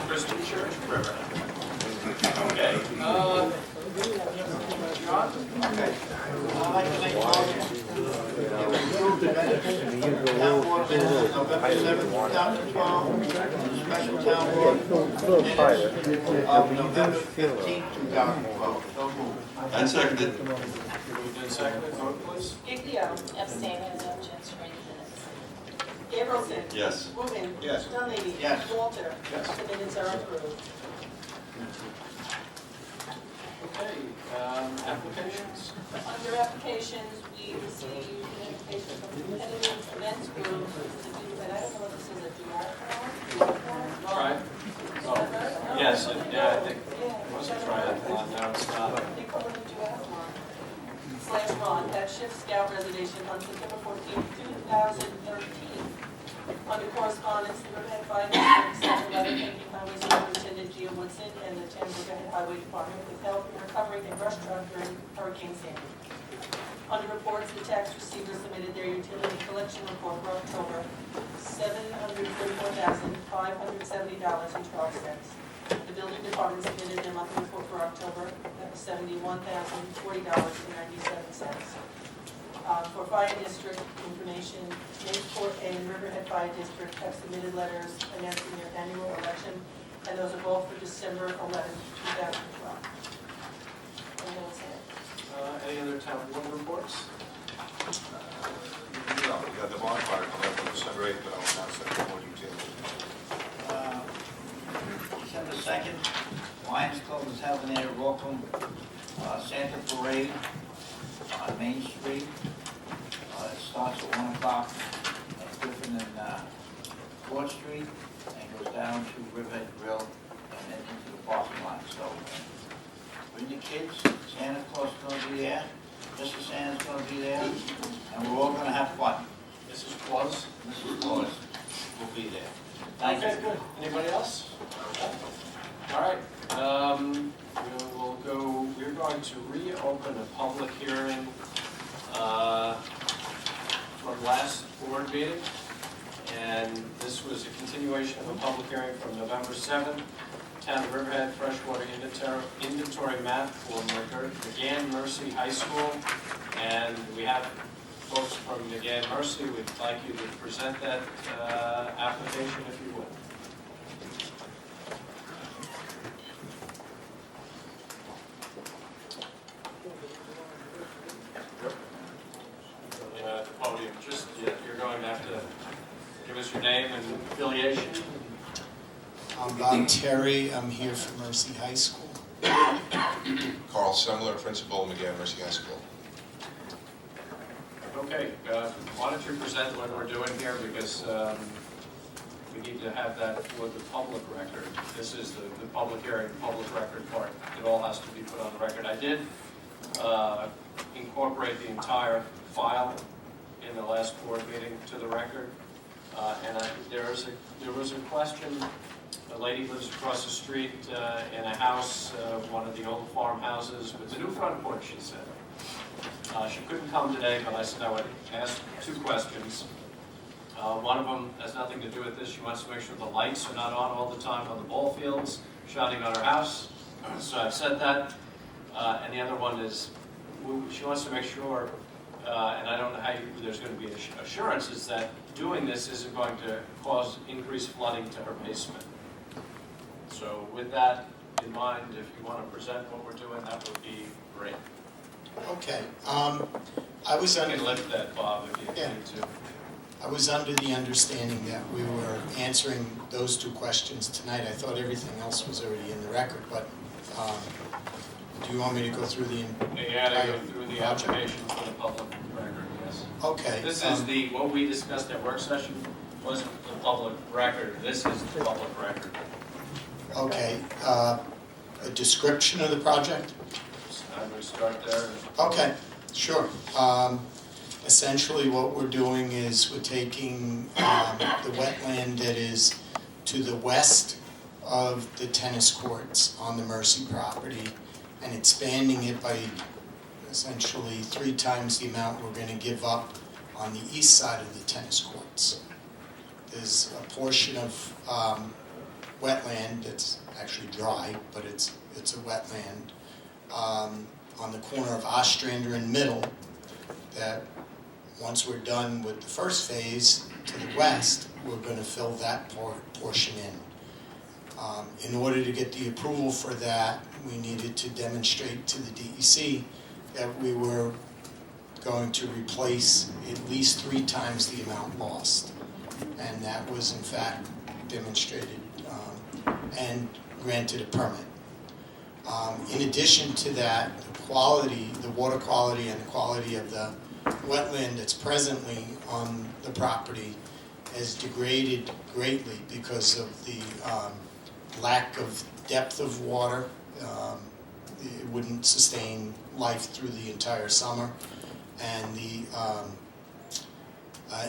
Christian Church, Riverhead. Okay. John? Okay. I'd like to make a motion to approve the minutes of town board minutes, November 7th, 2012, and the special town board minutes of November 15th, 2012. So moved. And seconded. Moved and seconded, vote please. Giglio. Abstain. Has no chance for any minutes. Gabrielson. Yes. Rubin. Yes. Dunleavy. Yes. Walter. Yes. The minutes are approved. Okay, applications. Under applications, we received an application from Competitive Events Group. And I don't know what this is, a duathlon? Right. Oh, yes, yeah, I think it was a triathlon, now it's not. They call it a duathlon. /run at Shift Scout Reservation on September 14th, 2013. Under correspondence, the Riverhead Fire District sent a letter thanking Highway Superintendent Gio Woodson and the Town Riverhead Highway Department with help in recovering a brush truck during Hurricane Sandy. Under reports, the tax receivers submitted their utility collection report for October, $734,570.12. The building department submitted their monthly report for October, that was $71,040.97. For Fire District information, Jamesport and Riverhead Fire District have submitted letters announcing their annual election, and those are both for December 11th, 2012. And that was it. Any other town board reports? No, we got the bonfire coming up on December 8th, but I will not set more details. December 2nd, Lions Club is having their welcome Santa Parade on Main Street. It starts at 1 o'clock at Griffin and 4th Street and goes down to Riverhead Grill and then into the parking lot. So bring your kids, Santa Claus is going to be there, Mr. Santa's going to be there, and we're all going to have fun. Mrs. Claus? Mrs. Claus will be there. Thank Okay, you. good. Anybody else? All right, we're going to reopen a public hearing from last board meeting. And this was a continuation of a public hearing from November 7th. Town of Riverhead freshwater inventory map for McGann Mercy High School. And we have folks from McGann Mercy. We'd like you to present that application if you would. The podium, just, you're going to have to give us your name and affiliation. I'm Bob Terry. I'm here for Mercy High School. Carl Semler, principal, McGann Mercy High School. Okay, why don't you present what we're doing here, because we need to have that for the public record. This is the public hearing, public record part. It all has to be put on the record. I did incorporate the entire file in the last board meeting to the record, and there was a question. A lady lives across the street in a house, one of the old farmhouses with a new front porch, she said. She couldn't come today, but I said I would ask two questions. One of them has nothing to do with this. She wants to make sure the lights are not on all the time on the ball fields, shining on her house. So I've said that. And the other one is, she wants to make sure, and I don't know how there's going to be assurances that doing this isn't going to cause increased flooding to her basement. So with that in mind, if you want to present what we're doing, that would be great. Okay. I was You under can lift that, Bob, if you need to. I was under the understanding that we were answering those two questions tonight. I thought everything else was already in the record, but do you want me to go through the You got to go through the project? application for the public record, yes. Okay. This is what we discussed at work session wasn't the public record. This is the public record. Okay. A description of the project? I would start there. Okay, sure. Essentially what we're doing is we're taking the wetland that is to the west of the tennis courts on the Mercy property and expanding it by essentially 3 times the amount we're going to give up on the east side of the tennis courts. There's a portion of wetland that's actually dry, but it's a wetland on the corner of Ostrander and Middle, that once we're done with the first phase to the west, we're going to fill that portion in. In order to get the approval for that, we needed to demonstrate to the DEC that we were going to replace at least 3 times the amount lost. And that was in fact demonstrated and granted a permit. In addition to that, the water quality and the quality of the wetland that's presently on the property has degraded greatly because of the lack of depth of water. It wouldn't sustain life through the entire summer. And the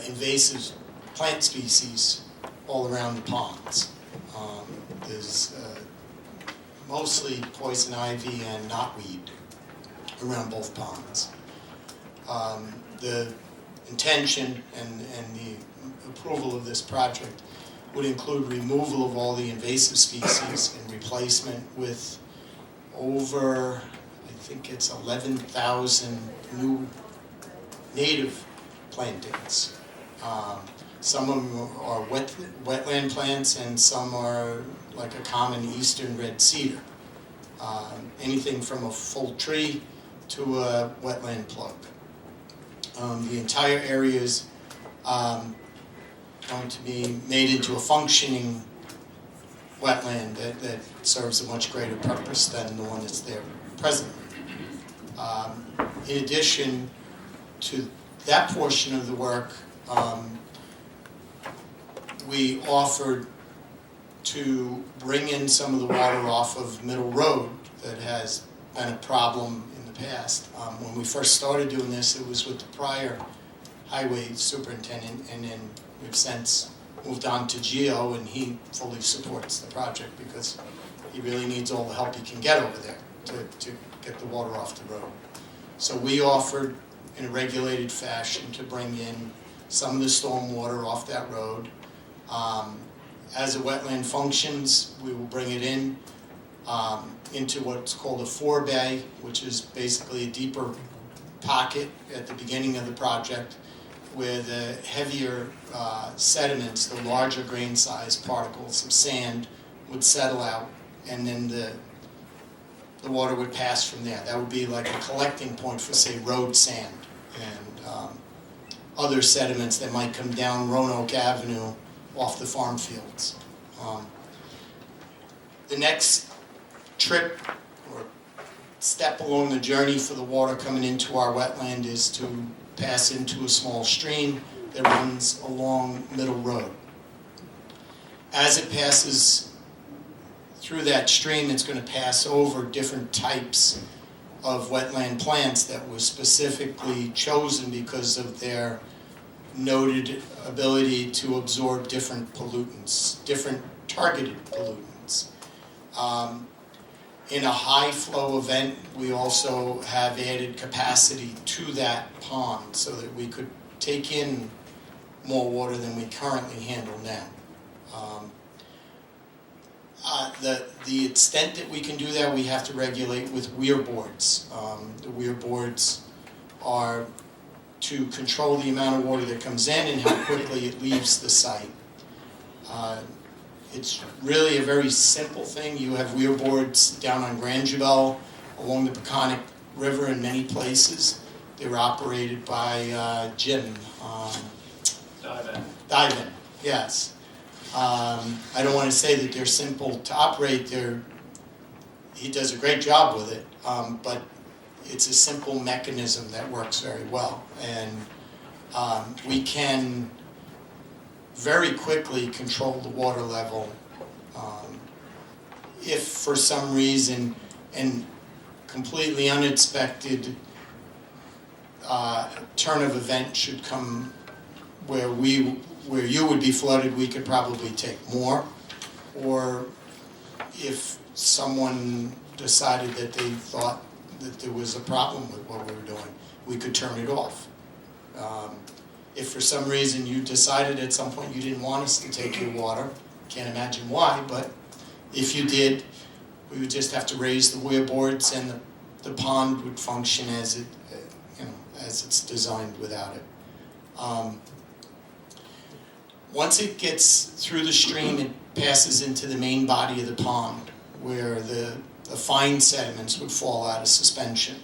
invasive plant species all around the ponds. There's mostly poison ivy and knotweed around both ponds. The intention and the approval of this project would include removal of all the invasive species and replacement with over, I think it's 11,000 new native plantings. Some of them are wetland plants, and some are like a common eastern red cedar. Anything from a full tree to a wetland plug. The entire area is going to be made into a functioning wetland that serves a much greater purpose than the one that's there presently. In addition to that portion of the work, we offered to bring in some of the water off of Middle Road that has been a problem in the past. When we first started doing this, it was with the prior highway superintendent, and then we've since moved on to Geo, and he fully supports the project because he really needs all the help he can get over there to get the water off the road. So we offered in a regulated fashion to bring in some of the storm water off that road. As a wetland functions, we will bring it in into what's called a forebay, which is basically a deeper pocket at the beginning of the project where the heavier sediments, the larger grain size particles of sand would settle out, and then the water would pass from there. That would be like a collecting point for, say, road sand and other sediments that might come down Roanoke Avenue off the farm fields. The next trip or step along the journey for the water coming into our wetland is to pass into a small stream that runs along Middle Road. As it passes through that stream, it's going to pass over different types of wetland plants that were specifically chosen because of their noted ability to absorb different pollutants, different targeted pollutants. In a high flow event, we also have added capacity to that pond so that we could take in more water than we currently handle now. The extent that we can do that, we have to regulate with weir boards. The weir boards are to control the amount of water that comes in and how quickly it leaves the site. It's really a very simple thing. You have weir boards down on Grangeville, along the Peconic River in many places. They were operated by Jim. Diven, yes. I don't want to say that they're simple to operate. He does a great job with it, but it's a simple mechanism that works very well. And we can very quickly control the water level if for some reason and completely unexpected turn of event should come where you would be flooded, we could probably take more. Or if someone decided that they thought that there was a problem with what we were doing, we could turn it off. If for some reason you decided at some point you didn't want us to take your water, can't imagine why, but If you did, we would just have to raise the weir boards, and the pond would function as it, as it's designed without it. Once it gets through the stream, it passes into the main body of the pond, where the fine sediments would fall out of suspension.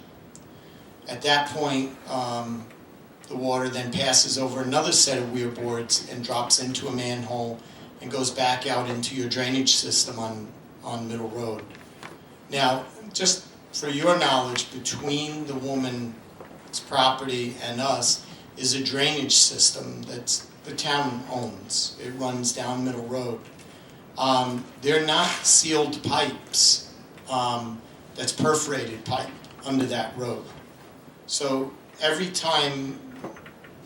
At that point, the water then passes over another set of weir boards and drops into a manhole and goes back out into your drainage system on Middle Road. Now, just for your knowledge, between the woman's property and us is a drainage system that the town owns. It runs down Middle Road. They're not sealed pipes. That's perforated pipe under that road. So every time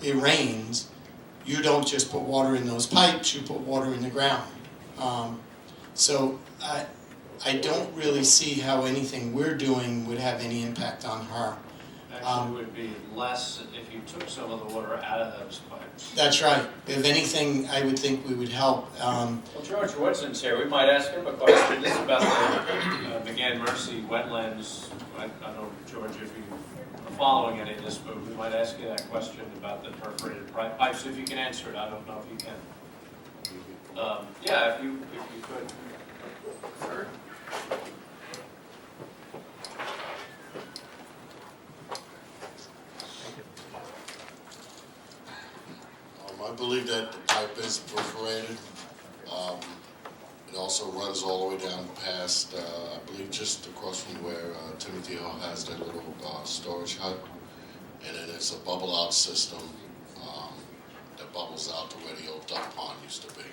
it rains, you don't just put water in those pipes, you put water in the ground. So I don't really see how anything we're doing would have any impact on her. Actually, it would be less if you took some of the water out of those pipes. That's right. If anything, I would think we would help. Well, George Woodson's here. We might ask him a question. This is about the McGann Mercy wetlands. I don't know, George, if you are following any of this, but we might ask you that question about the perforated pipes. If you can answer it, I don't know if you can. Yeah, if you could. Sure. I believe that the pipe is perforated. It also runs all the way down past, I believe just across from where Timothy Hall has that little storage hut. And then it's a bubble out system that bubbles out to where the old duck pond used to be.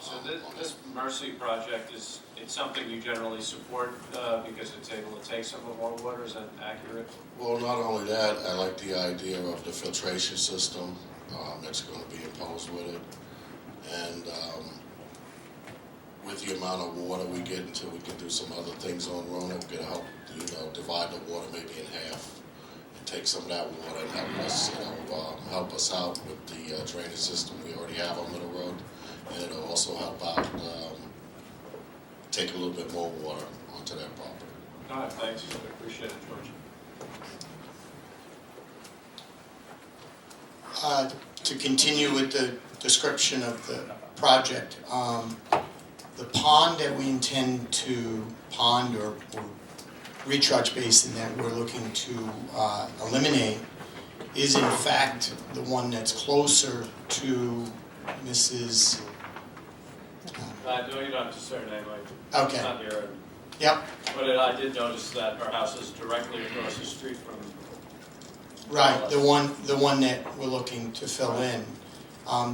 So this Mercy project it's something you generally support because it's able to take some of our water. Is that accurate? Well, not only that, I like the idea of the filtration system that's going to be imposed with it. And with the amount of water we get until we can do some other things on Rona, we're going to help, divide the water maybe in half and take some of that water and help us, help us out with the drainage system we already have on Middle Road. And it'll also help out, take a little bit more water onto that property. All right, thanks. I appreciate it, George. To continue with the description of the project, the pond that we intend to pond or recharge basin that we're looking to eliminate is in fact the one that's closer to Mrs. No, you don't have to say her name. Okay. It's not here. Yep. But I did notice that her house is directly across the street from. Right, the one that we're looking to fill in.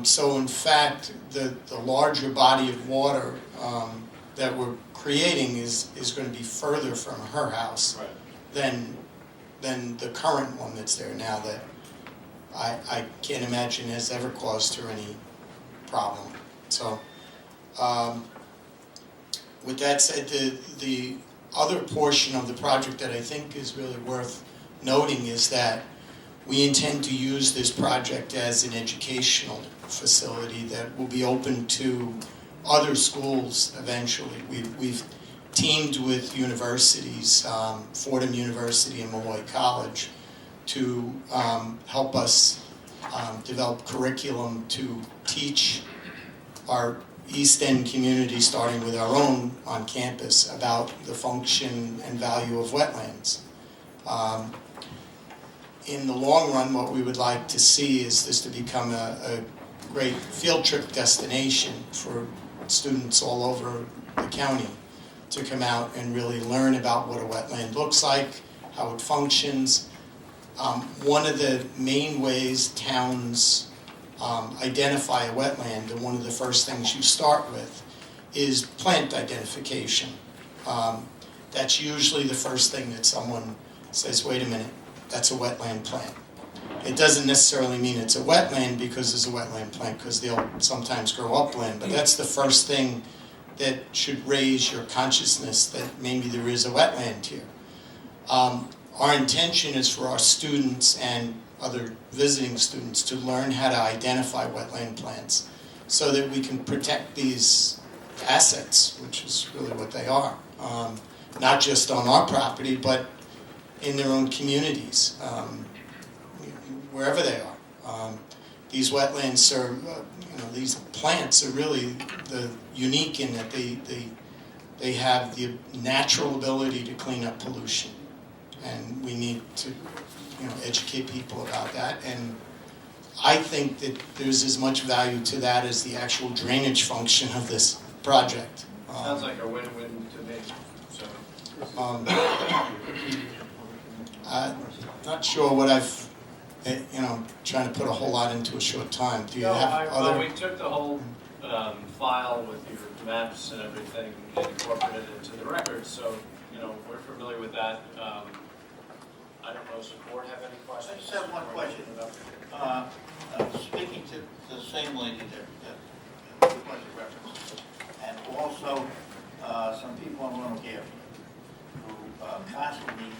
So in fact, the larger body of water that we're creating is going to be further from her house than the current one that's there now that I can't imagine has ever caused her any problem. So with that said, the other portion of the project that I think is really worth noting is that we intend to use this project as an educational facility that will be open to other schools eventually. We've teamed with universities, Fordham University and Malloy College, to help us develop curriculum to teach our East End community, starting with our own on campus, about the function and value of wetlands. In the long run, what we would like to see is this to become a great field trip destination for students all over the county to come out and really learn about what a wetland looks like, how it functions. One of the main ways towns identify a wetland, and one of the first things you start with, is plant identification. That's usually the first thing that someone says, wait a minute, that's a wetland plant. It doesn't necessarily mean it's a wetland because it's a wetland plant, because they'll sometimes grow upland, but that's the first thing that should raise your consciousness that maybe there is a wetland here. Our intention is for our students and other visiting students to learn how to identify wetland plants so that we can protect these assets, which is really what they are. Not just on our property, but in their own communities, wherever they are. These wetlands are, these plants are really unique in that they have the natural ability to clean up pollution. And we need to, educate people about that. And I think that there's as much value to that as the actual drainage function of this project. Sounds like a win-win to me, so. I'm not sure what I've, trying to put a whole lot into a short time. Do you have other? We took the whole file with your maps and everything and incorporated it into the record, so, we're familiar with that. I don't know, does the board have any questions? I just have one question. Speaking to the same lady that was referenced, and also some people in Roanoke area who constantly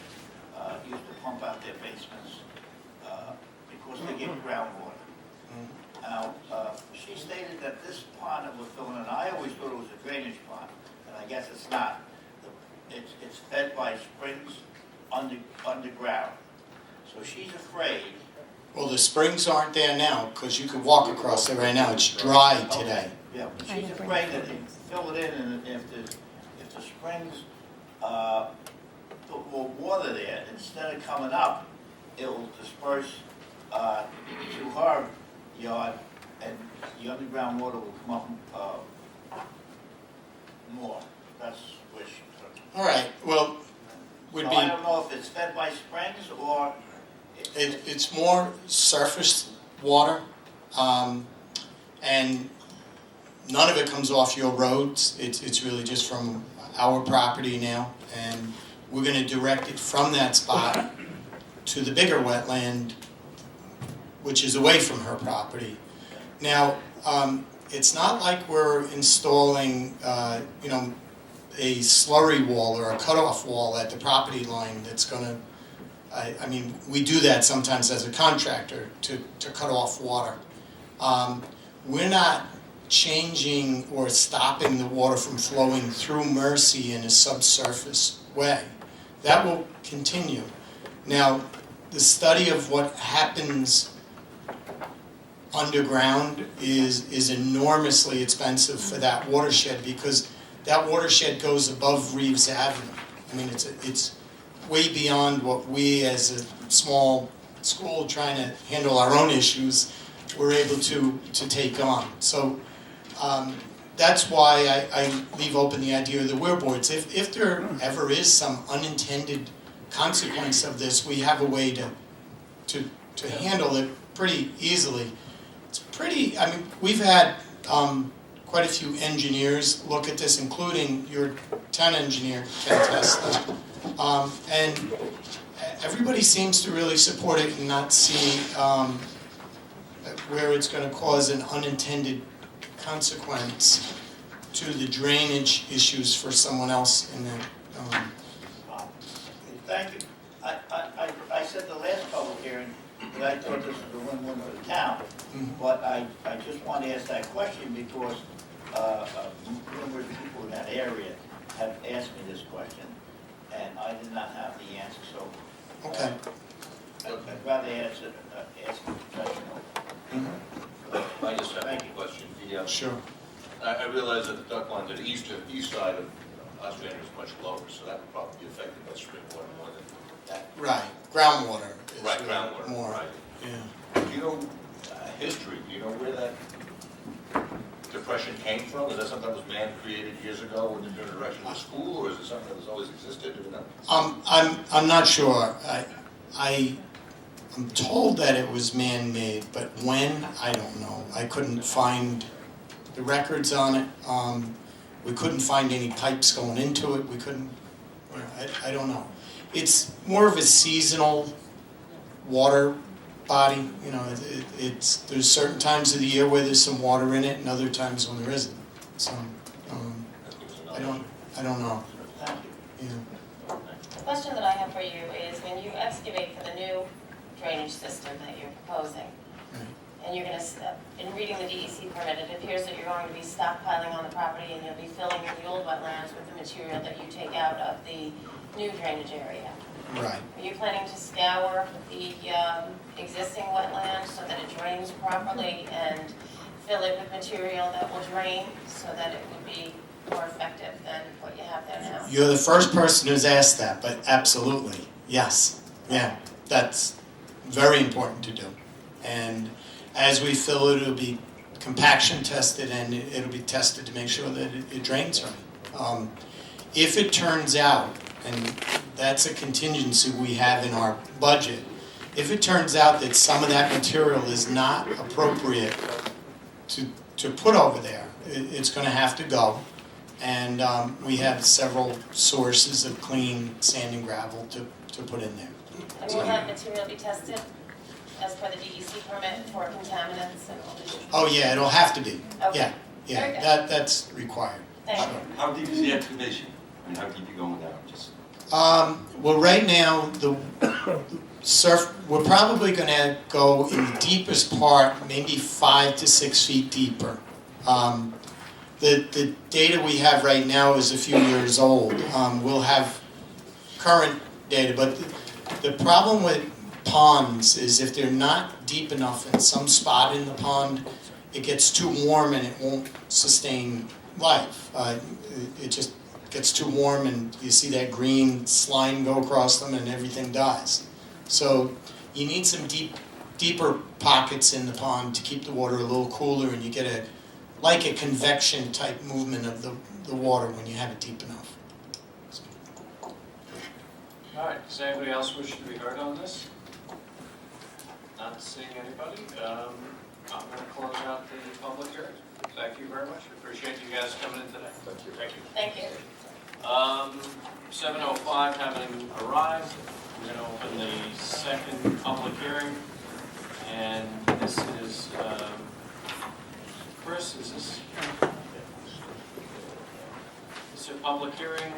used to pump out their basements because they get groundwater. Now, she stated that this pond that we're filling in, I always thought it was a drainage pond, and I guess it's not. It's fed by springs underground. So she's afraid. Well, the springs aren't there now, because you could walk across there right now. It's dry today. Yeah, but she's afraid that they fill it in, and if the springs put more water there, instead of coming up, it will disperse to her yard, and the underground water will come up more. That's where she took it. All right, well, would So be. I don't know if it's fed by springs or... It's more surface water, and none of it comes off your roads. It's really just from our property now, and we're going to direct it from that spot to the bigger wetland, which is away from her property. Now, it's not like we're installing, a slurry wall or a cutoff wall at the property line that's going to. I mean, we do that sometimes as a contractor to cut off water. We're not changing or stopping the water from flowing through Mercy in a subsurface way. That will continue. Now, the study of what happens underground is enormously expensive for that watershed, because that watershed goes above Reeves Avenue. I mean, it's way beyond what we as a small school trying to handle our own issues were able to take on. So that's why I leave open the idea of the weir boards. If there ever is some unintended consequence of this, we have a way to handle it pretty easily. It's pretty, I mean, we've had quite a few engineers look at this, including your town engineer, Ken Tesla. And everybody seems to really support it and not see where it's going to cause an unintended consequence to the drainage issues for someone else in that. Thank you. I said the last public hearing that I thought this was a win-win for the town, but I just want to ask that question because numerous people in that area have asked me this question, and I did not have the answer, so Okay. I'd rather ask a professional. I just have a question. Sure. I realize that the duck line to the east side of Ostrander is much lower, so that would probably be affected by spring water more than that. Right. Groundwater. Is Right, really groundwater, more. right. Yeah. Do you know history? Do you know where that depression came from? Is that something that was man-created years ago in the direction of the school, or is it something that has always existed? Do you know? I'm not sure. I'm told that it was man-made, but when, I don't know. I couldn't find the records on it. We couldn't find any pipes going into it. We couldn't, I don't know. It's more of a seasonal water body. There's certain times of the year where there's some water in it, and other times when there isn't. So, I don't know. Thank you. Yeah. The question that I have for you is, when you excavate for the new drainage system that you're proposing, Right. and you're going to, in reading the DEC permit, it appears that you're going to be stockpiling on the property and you'll be filling in the old wetlands with the material that you take out of the new drainage area. Right. Are you planning to scour the existing wetland so that it drains properly and fill it with material that will drain so that it would be more effective than what you have there now? You're the first person who's asked that, but absolutely, yes. Yeah, that's very important to do. And as we fill it, it'll be compaction tested and it'll be tested to make sure that it drains right. If it turns out, and that's a contingency we have in our budget, if it turns out that some of that material is not appropriate to put over there, it's going to have to go. And we have several sources of clean sand and gravel to put in there. And will that material be tested as per the DEC permit for contaminants and all this? Oh yeah, it'll have to be. Okay. Very good. That's required. Thank you. How deep is the excavation? I mean, how deep you going down? Just Well, right now we're probably going to go in the deepest part, maybe 5 to 6 feet deeper. The data we have right now is a few years old. We'll have current data, but the problem with ponds is if they're not deep enough in some spot in the pond, it gets too warm and it won't sustain life. It just gets too warm and you see that green slime go across them and everything dies. So you need some deeper pockets in the pond to keep the water a little cooler, and you get like a convection type movement of the water when you have it deep enough. All right, does anybody else wish to be heard on this? Not seeing anybody. I'm going to close out the public hearing. Thank you very much. Appreciate you guys coming in today. Thank you. Thank you. 7:05 having arrived, we're going to open the second public hearing. And this is, Chris, is this? It's a public hearing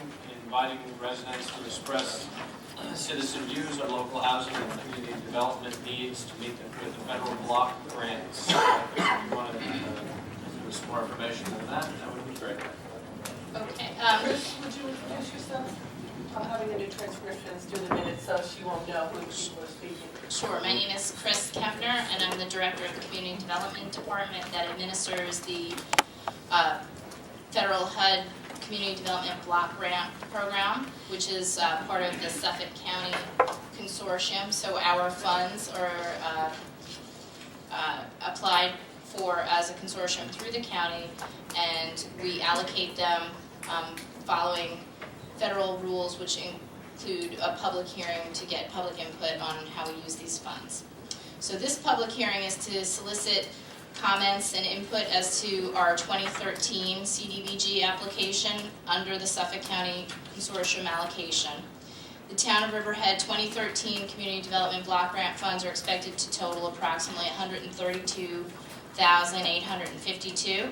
inviting residents to express citizen views on local housing and community development needs to meet with the federal block grants. If you want to give us more information on that would be great. Okay. Chris, would you introduce yourself? I'm having to do transcriptions through the minutes, so she won't know who people are speaking. Sure. My name is Chris Kempner, and I'm the Director of the Community Development Department that administers the federal HUD Community Development Block Grant Program, which is part of the Suffolk County Consortium. So our funds are applied for as a consortium through the county, and we allocate them following federal rules, which include a public hearing to get public input on how we use these funds. So this public hearing is to solicit comments and input as to our 2013 CDBG application under the Suffolk County Consortium allocation. The Town of Riverhead 2013 Community Development Block Grant funds are expected to total approximately $132,852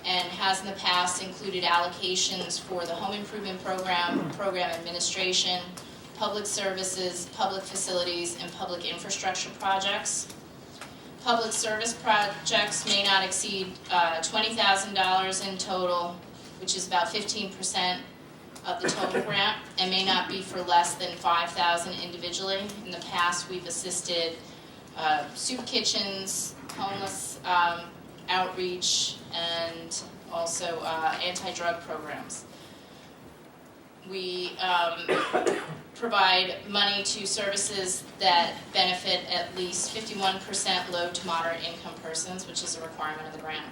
and has in the past included allocations for the home improvement program, program administration, public services, public facilities, and public infrastructure projects. Public service projects may not exceed $20,000 in total, which is about 15% of the total grant, and may not be for less than $5,000 individually. In the past, we've assisted soup kitchens, homeless outreach, and also anti-drug programs. We provide money to services that benefit at least 51% low to moderate income persons, which is a requirement of the grant.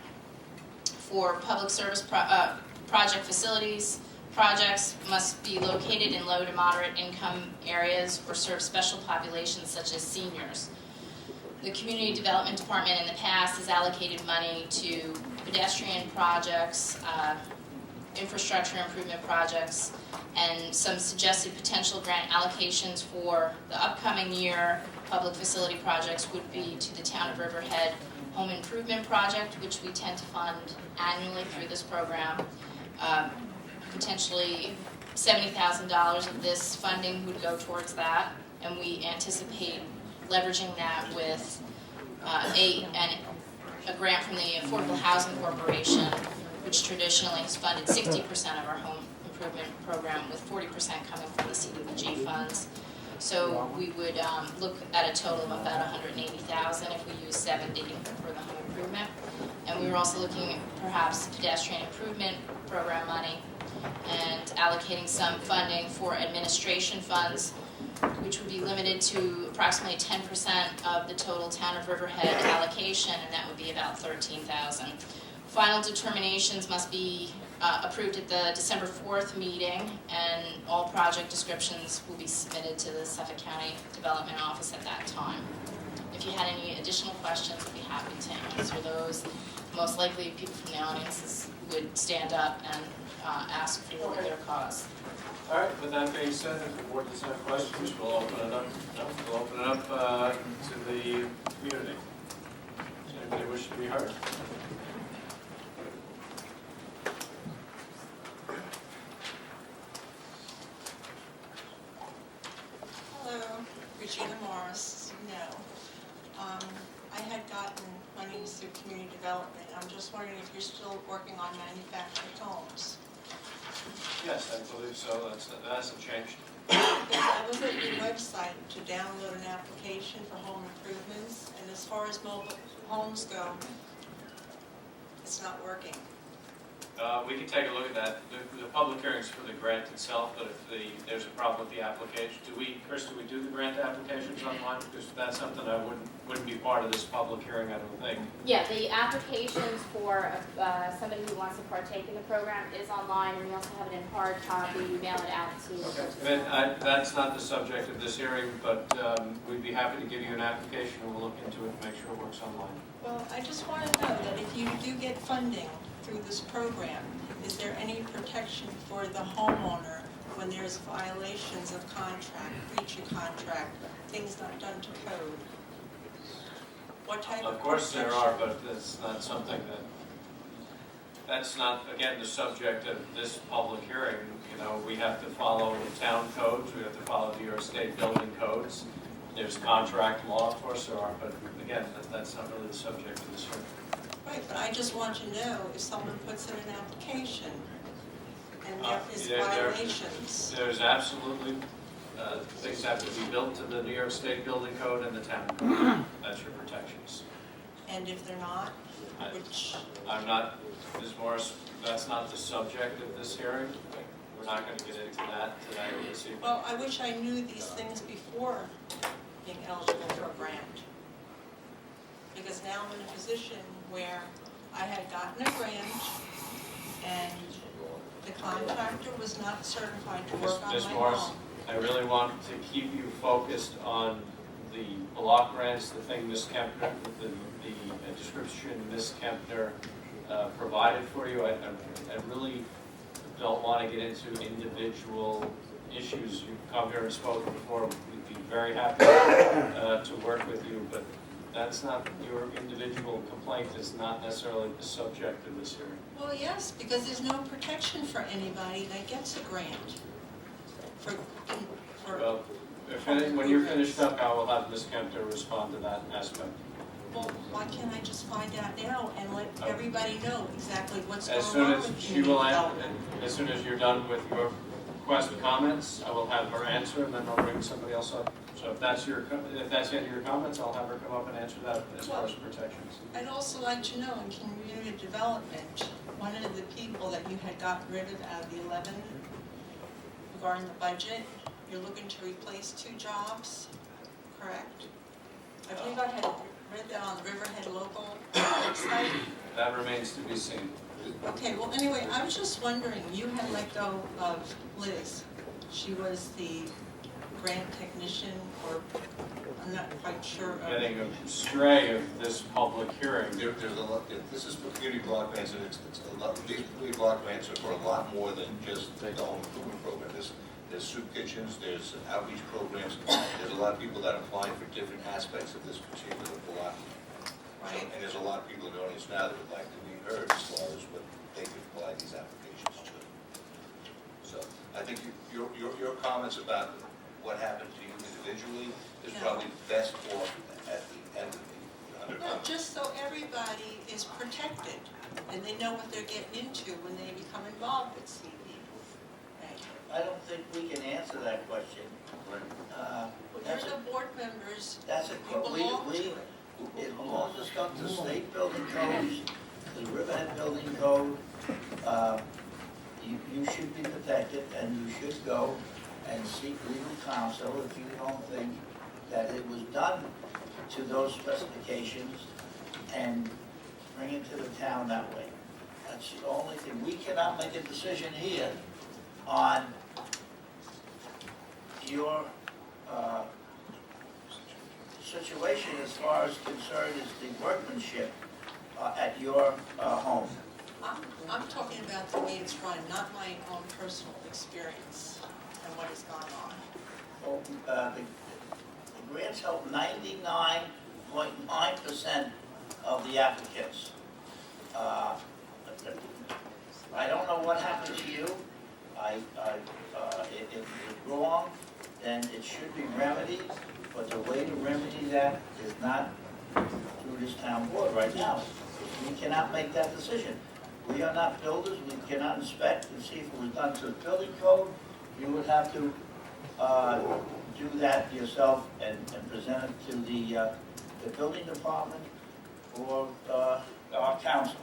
For public service project facilities, projects must be located in low to moderate income areas or serve special populations such as seniors. The Community Development Department in the past has allocated money to pedestrian projects, infrastructure improvement projects, and some suggested potential grant allocations for the upcoming year. Public facility projects would be to the Town of Riverhead Home Improvement Project, which we tend to fund annually through this program. Potentially $70,000 of this funding would go towards that, and we anticipate leveraging that with a grant from the Affordable Housing Corporation, which traditionally has funded 60% of our home improvement program, with 40% coming from the CDBG funds. So we would look at a total of about $180,000 if we use 70 for the home improvement. And we were also looking at perhaps pedestrian improvement program money and allocating some funding for administration funds, which would be limited to approximately 10% of the total town of Riverhead allocation, and that would be about $13,000. Final determinations must be approved at the December 4th meeting, and all project descriptions will be submitted to the Suffolk County Development Office at that time. If you had any additional questions, I'd be happy to answer those. Most likely, people from the audiences would stand up and ask for their cause. All right, with that being said, if the board does have questions, we'll open it up, we'll open it up to the community. Does anybody wish to be heard? Hello, Regina Morris, you know. I had gotten monies through community development. I'm just wondering if you're still working on manufactured homes. Yes, I believe so. That hasn't changed. Because I was at your website to download an application for home improvements, and as far as mobile homes go, it's not working. We can take a look at that. The public hearing's for the grant itself, but if there's a problem with the application, Chris, do we do the grant applications online? Because that's something that wouldn't be part of this public hearing, I don't think. Yeah, the applications for somebody who wants to partake in the program is online, and we also have it in hard copy. We mail it out to. Okay. That's not the subject of this hearing, but we'd be happy to give you an application, and we'll look into it and make sure it works online. Well, I just want to know that if you do get funding through this program, is there any protection for the homeowner when there's violations of contract, breach of contract, things not done to code? What type of Of course there protection? are, but that's not something that's not, again, the subject of this public hearing. You know, we have to follow the town codes, we have to follow New York State building codes. There's contract law, of course there are, but again, that's not really the subject of this hearing. Right, but I just want to know if someone puts in an application and there is There- violations. There's absolutely, things have to be built to the New York State building code and the town code. That's your protections. And if they're not, I- which, I'm not, Ms. Morris, that's not the subject of this hearing. We're not going to get into that today or this evening. well, I wish I knew these things before being eligible for a grant. Because now I'm in a position where I had gotten a grant and the contractor was not certified to work on Ms. my Morris, home. I really want to keep you focused on the block grants, the thing Ms. Kempner, the description Ms. Kempner provided for you. I really don't want to get into individual issues. You've come here and spoken before. We'd be very happy to work with you, but that's not, your individual complaint is not necessarily the subject of this hearing. Well, yes, because there's no protection for anybody that gets a grant. Well, when you're finished up, I will have Ms. Kempner respond to that aspect. Well, why can't I just find out now and let everybody know exactly what's As going soon on as with she community will, development? as soon as you're done with your request and comments, I will have her answer, and then I'll bring somebody else up. So if that's the end of your comments, I'll have her come up and answer that as far as protections. I'd also like to know, in community development, one of the people that you had gotten rid of out of the 11 regarding the budget, you're looking to replace 2 jobs, correct? I believe I had read that on the Riverhead local website. That remains to be seen. Okay, well, anyway, I was just wondering, you had let go of Liz. She was the grant technician, or I'm not quite sure of. Getting astray of this public hearing. There's a lot, this is for community block grants, and it's a lot, these community block grants are for a lot more than just the home improvement program. There's soup kitchens, there's outreach programs, there's a lot of people that apply for different aspects of this particular block. Right. And there's a lot of people in the audience now that would like to be heard as far as what they could apply these applications to. So I think your comments about what happened to you individually is probably best for at the end of the, under just so everybody is protected and they know what they're getting into when they become involved with CV. I don't think we can answer that question. You're the board members, That's you a, belong to it. it belongs to stuff to state building codes, the Riverhead building code. You should be protected and you should go and seek legal counsel if you don't think that it was done to those specifications and bring it to the town that way. That's the only thing. We cannot make a decision here on your situation as far as concerned is the workmanship at your home. I'm talking about the way it's run, not my own personal experience and what has gone on. Well, the grants help 99.9% of the applicants. I don't know what happened to you. If it's wrong, then it should be remedied, but the way to remedy that is not through this town board right now. We cannot make that decision. We are not builders, we cannot inspect and see if it was done to the building code. You would have to do that yourself and present it to the building department or our council.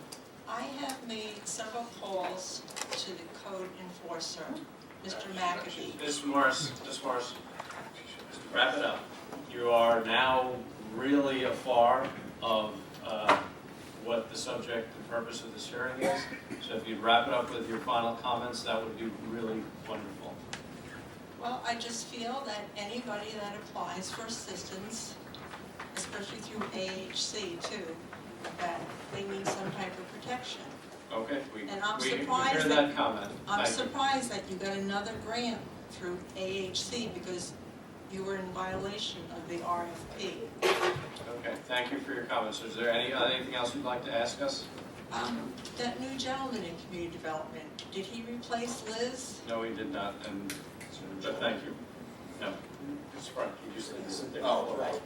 I have made several calls to the code enforcer, Mr. McAfee. Ms. Morris, wrap it up. You are now really afar of what the subject and purpose of this hearing is. So if you'd wrap it up with your final comments, that would be really wonderful. Well, I just feel that anybody that applies for assistance, especially through AHC too, that they need some type of protection. Okay, we And I'm hear surprised that comment. I'm Thank you. surprised that you got another grant through AHC because you were in violation of the RFP. Okay, thank you for your comments. Is there anything else you'd like to ask us? That new gentleman in community development, did he replace Liz? No, we did not, but thank you. No, it's right, you just need to sit there. Oh, right.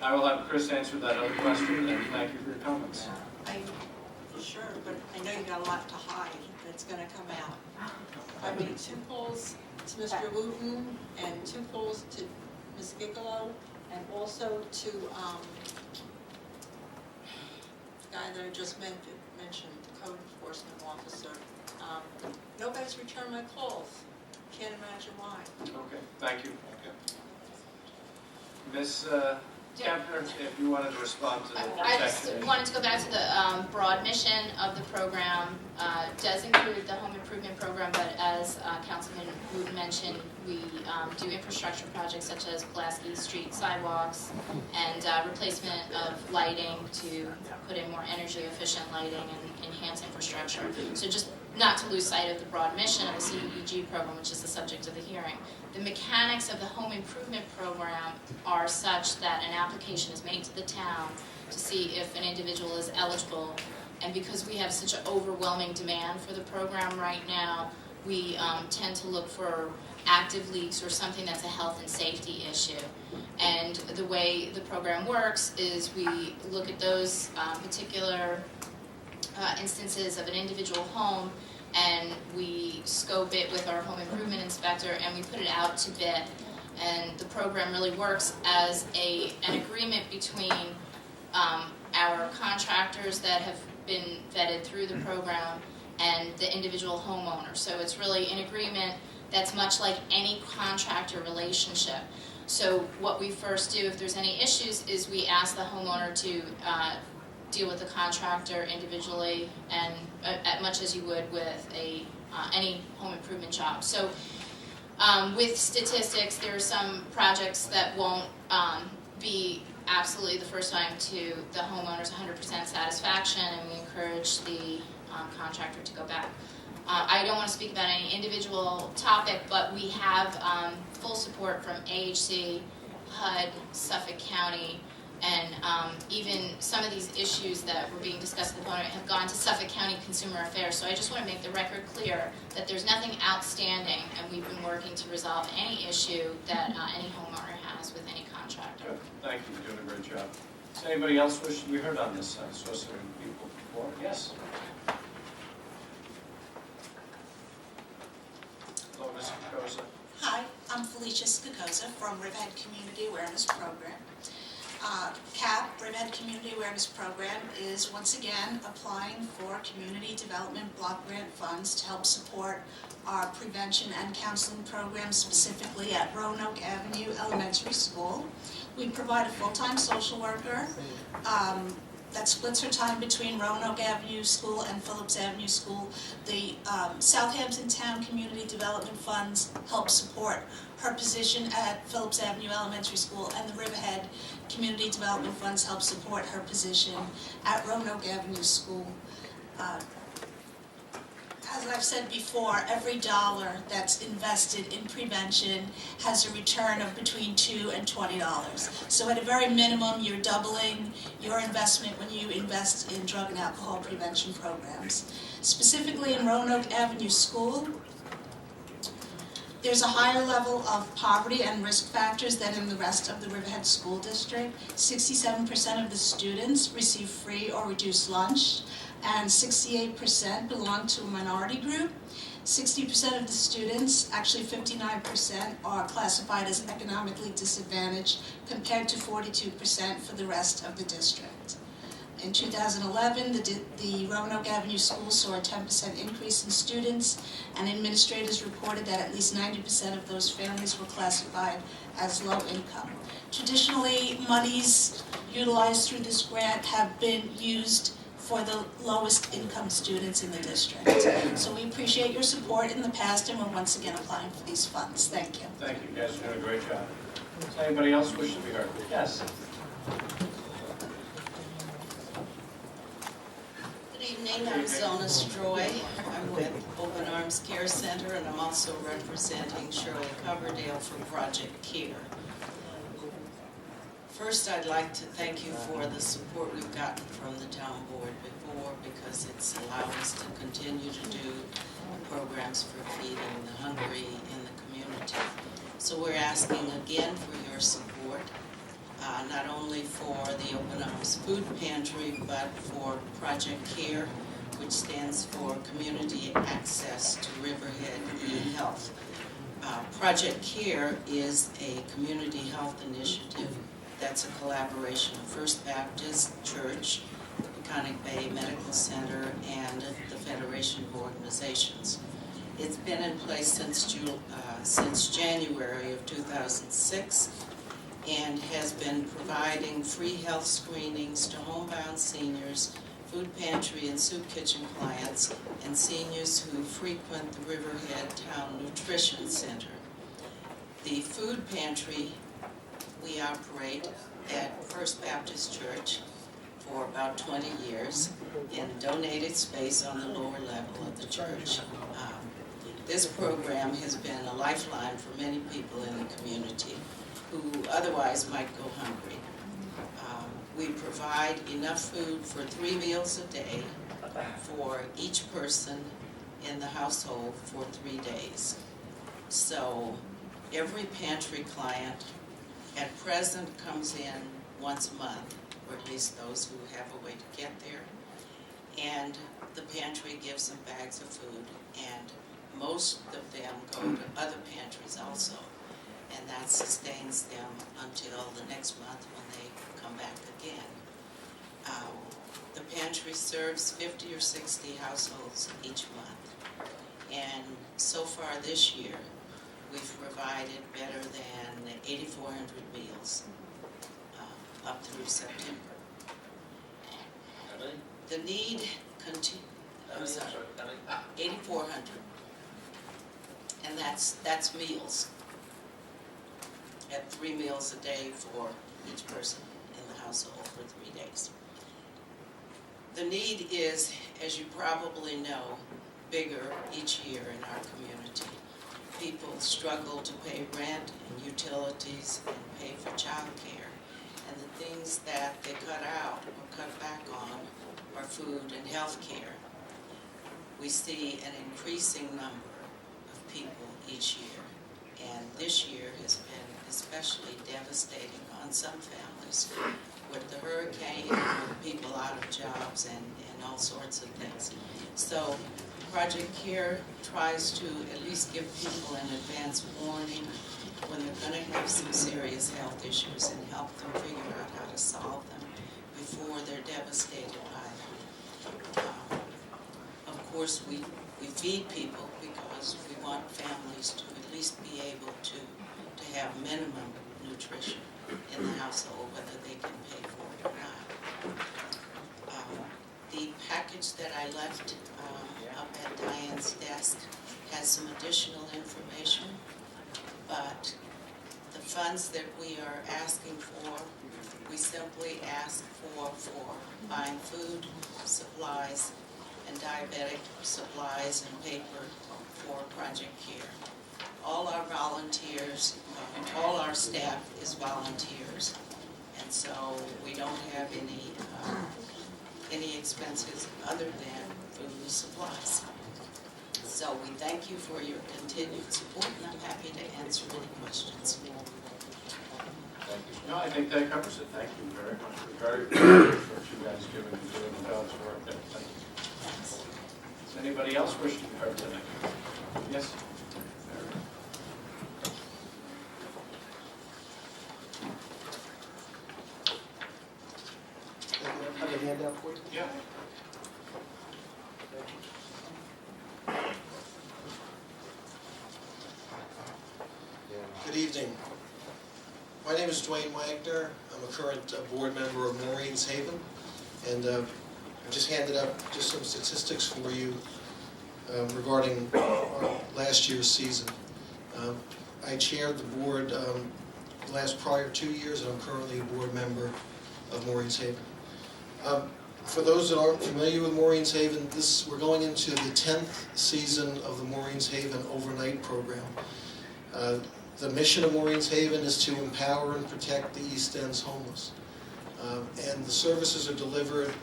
I will have Chris answer that other question, and thank you for your comments. Sure, but I know you got a lot to hide that's gonna come out. I made 2 calls to Mr. Wooten and 2 calls to Ms. Bigelow and also to, the guy that I just mentioned, the code enforcement officer. Nobody's returned my calls. Can't imagine why. Okay, thank you. Ms. Kempner, if you wanted to respond to the I just section. wanted to go back to the broad mission of the program. Does include the home improvement program, but as Councilman Wooten mentioned, we do infrastructure projects such as Pulaski Street sidewalks and replacement of lighting to put in more energy efficient lighting and enhance infrastructure. So just not to lose sight of the broad mission of the CDBG program, which is the subject of the hearing. The mechanics of the home improvement program are such that an application is made to the town to see if an individual is eligible. And because we have such an overwhelming demand for the program right now, we tend to look for active leaks or something that's a health and safety issue. And the way the program works is we look at those particular instances of an individual home, and we scope it with our home improvement inspector, and we put it out to bid. And the program really works as an agreement between our contractors that have been vetted through the program and the individual homeowner. So it's really an agreement that's much like any contractor relationship. So what we first do if there's any issues is we ask the homeowner to deal with the contractor individually and as much as you would with any home improvement job. So with statistics, there are some projects that won't be absolutely the first time to the homeowner's 100% satisfaction, and we encourage the contractor to go back. I don't want to speak about any individual topic, but we have full support from AHC, HUD, Suffolk County, and even some of these issues that were being discussed at the podium have gone to Suffolk County Consumer Affairs. So I just want to make the record clear that there's nothing outstanding, and we've been working to resolve any issue that any homeowner has with any contractor. Good. Thank you, you're doing a great job. Does anybody else wish to be heard on this? I saw some people before. Yes? Hello, Ms. Picosa. Hi, I'm Felicia Skakoza from Riverhead Community Awareness Program. CAP, Riverhead Community Awareness Program, is once again applying for community development block grant funds to help support our prevention and counseling programs, specifically at Roanoke Avenue Elementary School. We provide a full-time social worker that splits her time between Roanoke Avenue School and Phillips Avenue School. The Southampton Town Community Development Funds help support her position at Phillips Avenue Elementary School, and the Riverhead Community Development Funds help support her position at Roanoke Avenue School. As I've said before, every dollar that's invested in prevention has a return of between $2 and $20. So at a very minimum, you're doubling your investment when you invest in drug and alcohol prevention programs. Specifically in Roanoke Avenue School, there's a higher level of poverty and risk factors than in the rest of the Riverhead School District. 67% of the students receive free or reduced lunch, and 68% belong to a minority group. 60% of the students, actually 59%, are classified as economically disadvantaged, compared to 42% for the rest of the district. In 2011, the Roanoke Avenue School saw a 10% increase in students, and administrators reported that at least 90% of those families were classified as low income. Traditionally, monies utilized through this grant have been used for the lowest income students in the district. So we appreciate your support in the past, and we're once again applying for these funds. Thank you. Thank you, you guys are doing a great job. Does anybody else wish to be heard? Yes? Good evening, I'm Zona Stroy. I'm with Open Arms Care Center, and I'm also representing Shirley Coverdale for Project CARE. First, I'd like to thank you for the support we've gotten from the town board before, because it's allowed us to continue to do programs for feeding the hungry in the community. So we're asking again for your support, not only for the Open Arms Food Pantry, but for Project CARE, which stands for Community Access to Riverhead e-Health. Project CARE is a community health initiative that's a collaboration of First Baptist Church, the Peconic Bay Medical Center, and the Federation of Organizations. It's been in place since January of 2006 and has been providing free health screenings to homebound seniors, food pantry and soup kitchen clients, and seniors who frequent the Riverhead Town Nutrition Center. The food pantry we operate at First Baptist Church for about 20 years in donated space on the lower level of the church. This program has been a lifeline for many people in the community who otherwise might go hungry. We provide enough food for 3 meals a day for each person in the household for 3 days. So every pantry client at present comes in once a month, or at least those who have a way to get there, and the pantry gives them bags of food, and most of them go to other pantries also, and that sustains them until the next month when they come back again. The pantry serves 50 or 60 households each month, and so far this year we've provided better than 8,400 meals up through September. The need continues. I'm sorry, 8,400, and that's meals at 3 meals a day for each person in the household for 3 days. The need is, as you probably know, bigger each year in our community. People struggle to pay rent and utilities and pay for child care, and the things that they cut out or cut back on are food and health care. We see an increasing number of people each year, and this year has been especially devastating on some families with the hurricane, with people out of jobs and all sorts of things. So Project CARE tries to at least give people an advance warning when they're going to have some serious health issues and help them figure out how to solve them before they're devastated by them. Of course, we feed people because we want families to at least be able to have minimum nutrition in the household, whether they can pay for it or not. The package that I left up at Diane's desk has some additional information, but the funds that we are asking for, we simply ask for buying food, supplies, and diabetic supplies and paper for Project CARE. All our volunteers, all our staff is volunteers, and so we don't have any expenses other than food and supplies. So we thank you for your continued support, and I'm happy to answer any questions. Thank you. No, I think that covers it. Thank you very much. We're very grateful for what you guys doing God's work there. Thank you. Does anybody else wish to be heard tonight? Yes? Have a handout for you? Yeah. Good evening. My name is Dwayne Wagner. I'm a current board member of Maureen's Haven, and I just handed up just some statistics for you regarding our last year's season. I chaired the board the last prior 2 years, and I'm currently a board member of Maureen's Haven. For those that aren't familiar with Maureen's Haven, we're going into the 10th season of the Maureen's Haven overnight program. The mission of Maureen's Haven is to empower and protect the East End's homeless. And the services are delivered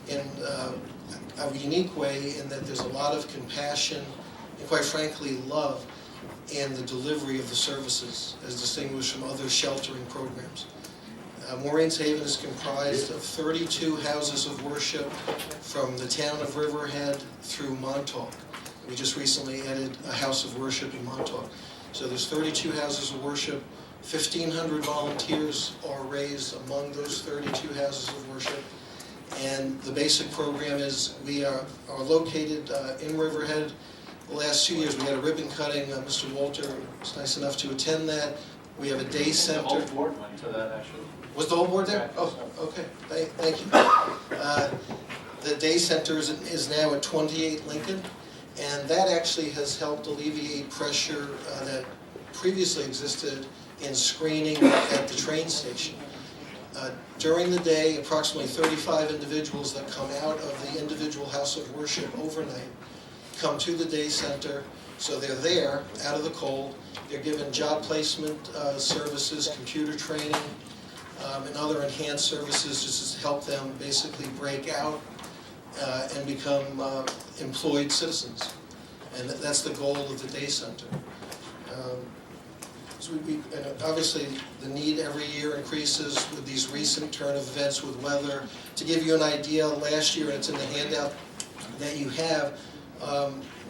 in a unique way in that there's a lot of compassion and, quite frankly, love in the delivery of the services as distinguished from other sheltering programs. Maureen's Haven is comprised of 32 houses of worship from the town of Riverhead through Montauk. We just recently added a house of worship in Montauk. So there's 32 houses of worship, 1,500 volunteers are raised among those 32 houses of worship. And the basic program is we are located in Riverhead. The last 2 years we had a ribbon cutting. Mr. Walter was nice enough to attend that. We have a day center. The whole board went to that, actually. Was the whole board there? Oh, okay. Thank you. The day center is now at 28 Lincoln, and that actually has helped alleviate pressure that previously existed in screening at the train station. During the day, approximately 35 individuals that come out of the individual house of worship overnight come to the day center, so they're there, out of the cold. They're given job placement services, computer training, and other enhanced services just to help them basically break out and become employed citizens. And that's the goal of the day center. And obviously, the need every year increases with these recent turn of events with weather. To give you an idea, last year, and it's in the handout that you have,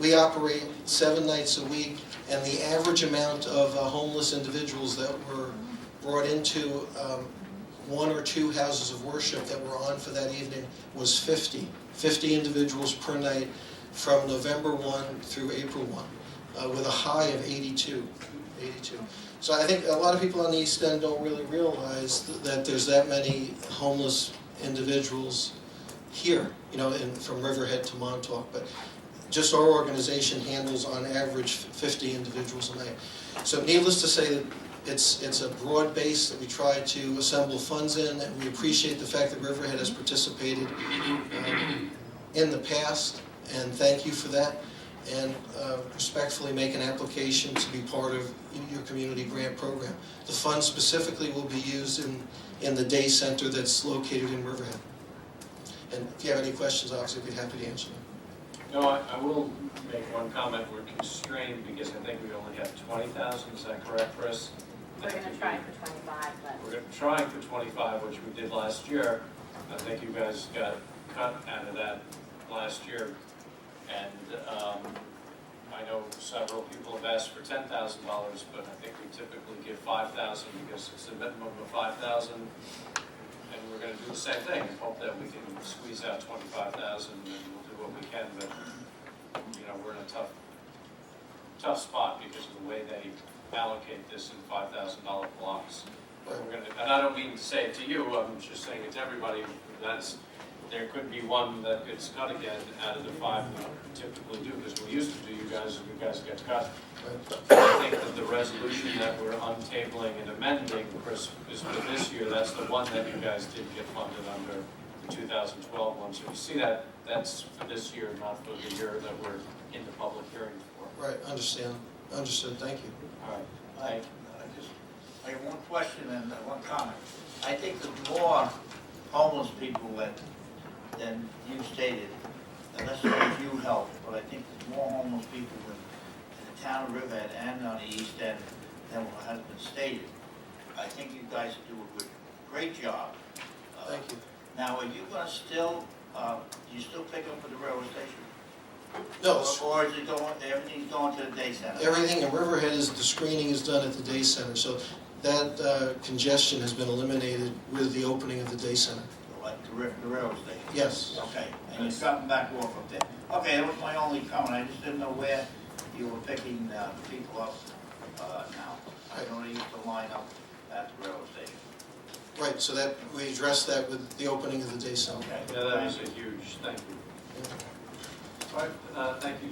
we operate 7 nights a week, and the average amount of homeless individuals that were brought into 1 or 2 houses of worship that were on for that evening was 50 individuals per night from November 1 through April 1, with a high of 82. So I think a lot of people on the East End don't really realize that there's that many homeless individuals here, from Riverhead to Montauk. But just our organization handles on average 50 individuals a night. So needless to say that it's a broad base that we try to assemble funds in, and we appreciate the fact that Riverhead has participated in the past, and thank you for that, and respectfully make an application to be part of your community grant program. The funds specifically will be used in the day center that's located in Riverhead. And if you have any questions, obviously we'd be happy to answer them. No, I will make one comment. We're constrained because I think we only have 20,000, is that correct, Chris? We're gonna try for 25, but. We're trying for 25, which we did last year. I think you guys got cut out of that last year. And I know several people have asked for $10,000, but I think we typically give $5,000 because it's a minimum of $5,000. And we're gonna do the same thing, and hope that we can squeeze out 25,000, and we'll do what we can, but, you know, we're in a tough spot because of the way they allocate this in $5,000 blocks. But we're gonna, and I don't mean to say it to you, I'm just saying it to everybody, there could be one that gets cut again out of the 5 we typically do, because we used to do you guys get cut. I think that the resolution that we're untabling and amending, Chris, is for this year. That's the one that you guys did get funded under the 2012 one. So you see that, that's for this year, not for the year that we're in the public hearing for. Right, understand. Understood, thank you. All right, thank you. I have one question and one comment. I think there's more homeless people than you stated, unless you help, but I think there's more homeless people in the town of Riverhead and on the east end than what has been stated. I think you guys do a great job. Thank you. Now, are you gonna still, do you still pick up at the railroad station? No, Or is it going, everything's going to the day center? everything in Riverhead is, the screening is done at the day center, so that congestion has been eliminated with the opening of the day center. Like the railroad station? Yes. Okay, and you're dropping back off up there. Okay, that was my only comment, I just didn't know where you were picking people up now. I know they used to line up at the railroad station. Right, so that, we addressed that with the opening of the day center. Okay. Yeah, that was a huge, thank you. All right, thank you,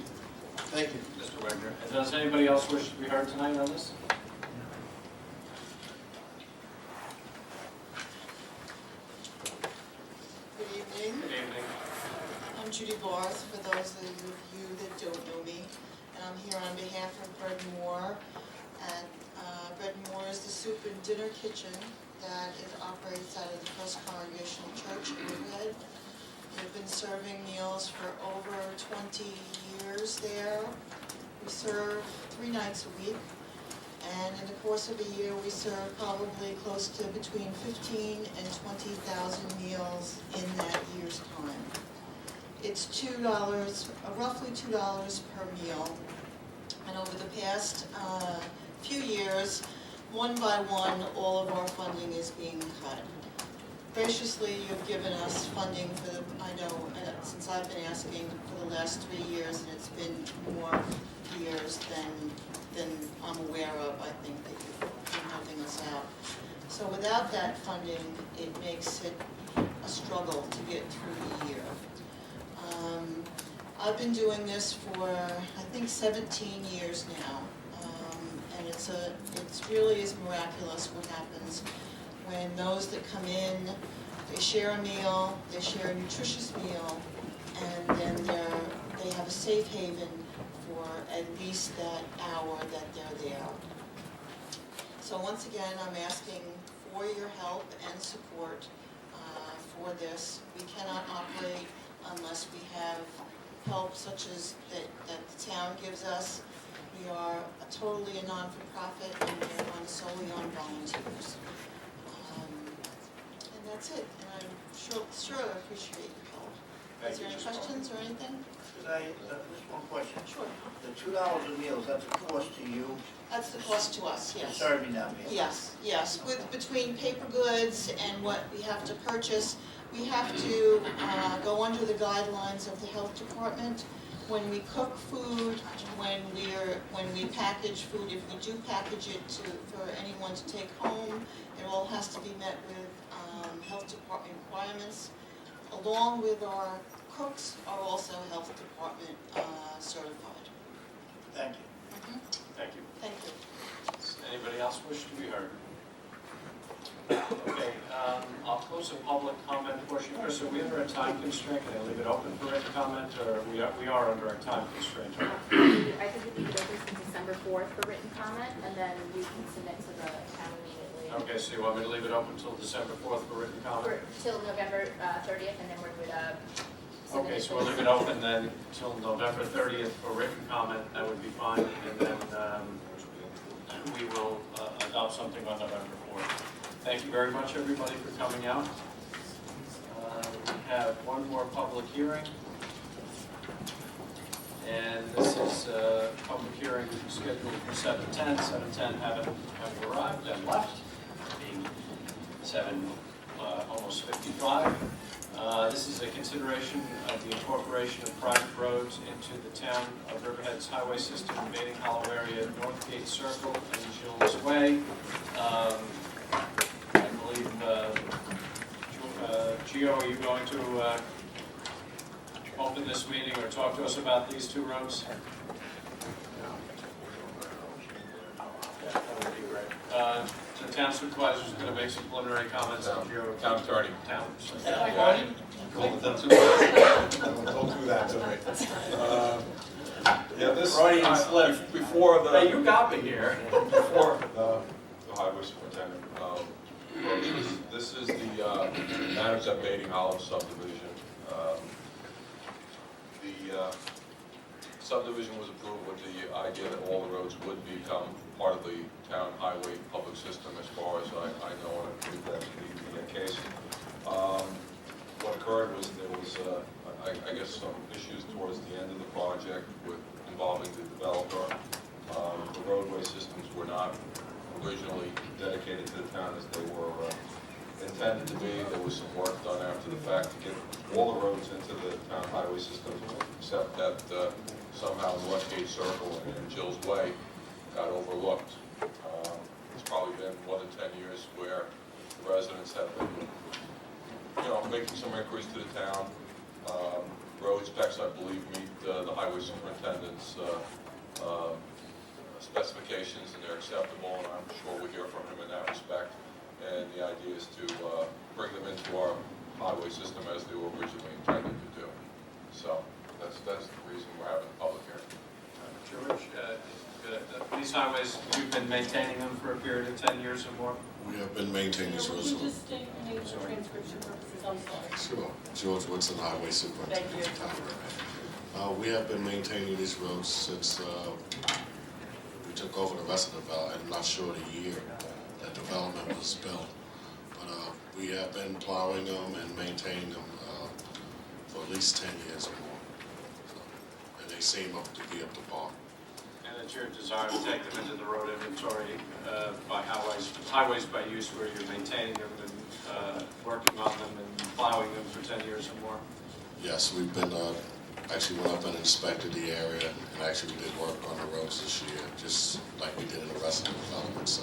Thank you. Mr. Wagner. And does anybody else wish to be heard tonight on this? Good evening. Good evening. I'm Judy Barth, for those of you that don't know me. And I'm here on behalf of Bread and More. And Bread and More is the soup and dinner kitchen that it operates out of the First Congregational Church in Riverhead. We've been serving meals for over 20 years there. We serve 3 nights a week. And in the course of a year, we serve probably close to between 15 and 20,000 meals in that year's time. It's $2, roughly $2 per meal. And over the past few years, one by one, all of our funding is being cut. Graciously, you've given us funding for the, I know, since I've been asking for the last 3 years, and it's been more years than I'm aware of. I think that you've been helping us out. So without that funding, it makes it a struggle to get through the year. I've been doing this for, I think, 17 years now, and it's really is miraculous what happens when those that come in, they share a meal, they share a nutritious meal, and then they have a safe haven for at least that hour that they're there. So once again, I'm asking for your help and support for this. We cannot operate unless we have help such as that the town gives us. We are totally a non-for-profit, and we're run solely on volunteers. And that's it, and I'm sure I appreciate your help. Is there any questions or anything? Just one question. Sure. The $2 a meal, is that the cost to you? That's the cost to us, yes. For serving that meal? Yes, yes. Between paper goods and what we have to purchase, we have to go under the guidelines of the health department. When we cook food, when we package food, if we do package it for anyone to take home, it all has to be met with health department requirements. Along with our cooks are also health department certified. Thank you. Thank you. Thank you. Does anybody else wish to be heard? Okay, I'll close the public comment portion. Chris, are we under a time constraint? Can I leave it open for written comment, or we are under a time constraint? I think we leave it open until December 4th for written comment, and then you can submit to the town immediately. Okay, so you want me to leave it open until December 4th for written comment? Till November 30th, and then we would submit Okay, it so we'll leave it open then till November 30th for written comment. That would be fine. And then we will adopt something on November 4th. Thank you very much, everybody, for coming out. We have one more public hearing. And this is a public hearing scheduled for 7:10. 7:10 haven't arrived and left, being 7, almost 55. This is a consideration of the incorporation of private roads into the town of Riverhead's highway system, Mating Hollow area, Northgate Circle, and Gilles Way. I believe, Gio, are you going to open this meeting or talk to us about these two roads? Yeah, that would be great. The town supervisor is going to make some preliminary comments on Gio. Town attorney. Town. Don't do that to me. Yeah, this, before the... Hey, you got me here. Before the highway superintendent, this is the matters at Mating Hollow subdivision. The subdivision was approved with the idea that all the roads would become part of the town highway public system, as far as I know, and I believe that's the case. What occurred was there was, I guess, some issues towards the end of the project involving the developer. The roadway systems were not originally dedicated to the town as they were intended to be. There was some work done after the fact to get all the roads into the town highway system, except that somehow Northgate Circle and Gilles Way got overlooked. It's probably been more than 10 years where the residents have been, making some inquiries to the town. Road specs, I believe, meet the highway superintendent's specifications, and they're acceptable, and I'm sure we'll hear from him in that respect. And the idea is to bring them into our highway system as they were originally intended to do. So that's the reason we're having a public hearing. George, these highways, you've been maintaining them for a period of 10 years or more? We have been maintaining these roads. Would you just state your name for transcription purposes? I'm sorry. Sure. George Woodson, Highway Superintendent. Thank you. of Town of Riverhead. We have been maintaining these roads since we took over the rest of the development. I'm not sure the year that development was built, but we have been plowing them and maintaining them for at least 10 years or more. And they seem to be up to par. And it's your desire to take them into the road inventory by highways by use, where you're maintaining them and working on them and plowing them for 10 years or more? Yes, we've been, actually went up and inspected the area, and actually did work on the roads this year, just like we did in the rest of the development, so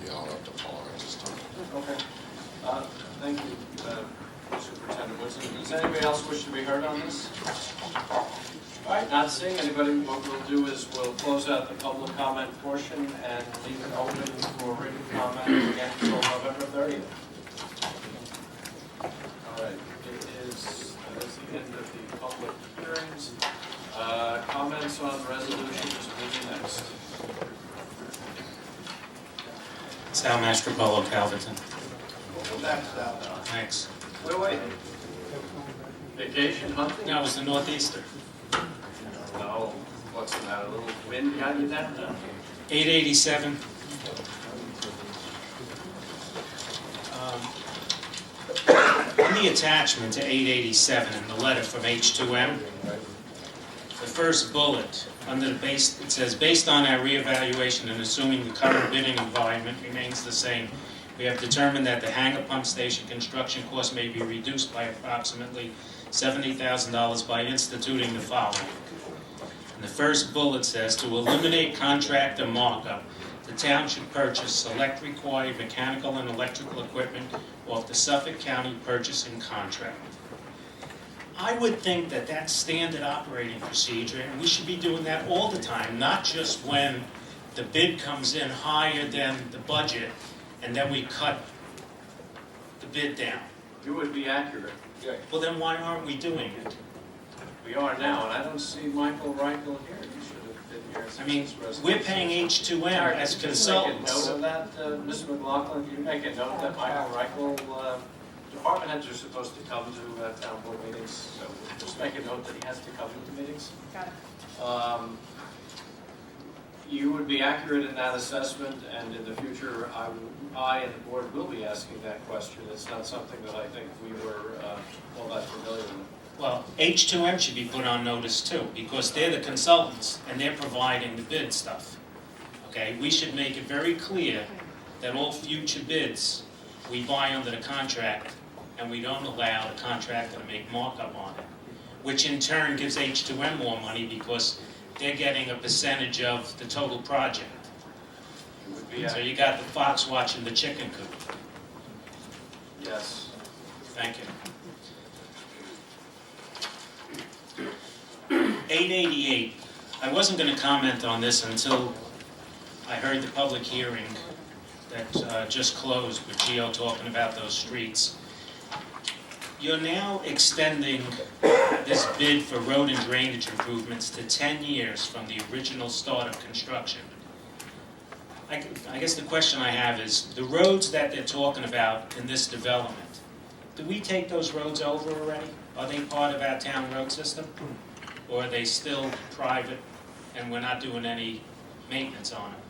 they are up to par at this time. Okay. Thank you, Superintendent Woodson. Does anybody else wish to be heard on this? All right, not seeing anybody, what we'll do is we'll close out the public comment portion and leave it open for written comment again until November 30th. All right, that is the end of the public hearings. Comments on resolutions will be next. Sal Mastropolo, Calverton. We'll go back to that now. Thanks. Wait. Vacation hunting? No, it was the Northeaster. No, what's the matter, a little wind got you down there? 887. On the attachment to 887 in the letter from H2M, the first bullet, under the base, it says, based on our reevaluation and assuming the current bidding environment remains the same, we have determined that the hangar pump station construction cost may be reduced by approximately $70,000 by instituting the following. And the first bullet says, to eliminate contractor markup, the town should purchase select required mechanical and electrical equipment off the Suffolk County purchasing contract. I would think that that's standard operating procedure, and we should be doing that all the time, not just when the bid comes in higher than the budget, and then we cut the bid down. You would be accurate. Yeah. Well, then why aren't we doing it? We are now, and I don't see Michael Reichel here. He should have been here. I mean, we're paying H2M as consultants. Make a note of that, Mr. McLaughlin. Can you make a note that Michael Reichel, department heads are supposed to come to town board meetings, so just make a note that he has to come to the meetings. Got it. You would be accurate in that assessment, and in the future, I and the board will be asking that question. It's not something that I think we were all that familiar with. Well, H2M should be put on notice too, because they're the consultants and they're providing the bid stuff. Okay, we should make it very clear that all future bids, we buy under the contract and we don't allow the contractor to make markup on it, which in turn gives H2M more money because they're getting a percentage of the total project. So you got the fox watching the chicken coop. Yes. Thank you. 888, I wasn't going to comment on this until I heard the public hearing that just closed with Gio talking about those streets. You're now extending this bid for road and drainage improvements to 10 years from the original start of construction. I guess the question I have is, the roads that they're talking about in this development, do we take those roads over already? Are they part of our town road system? Or are they still private and we're not doing any maintenance on them?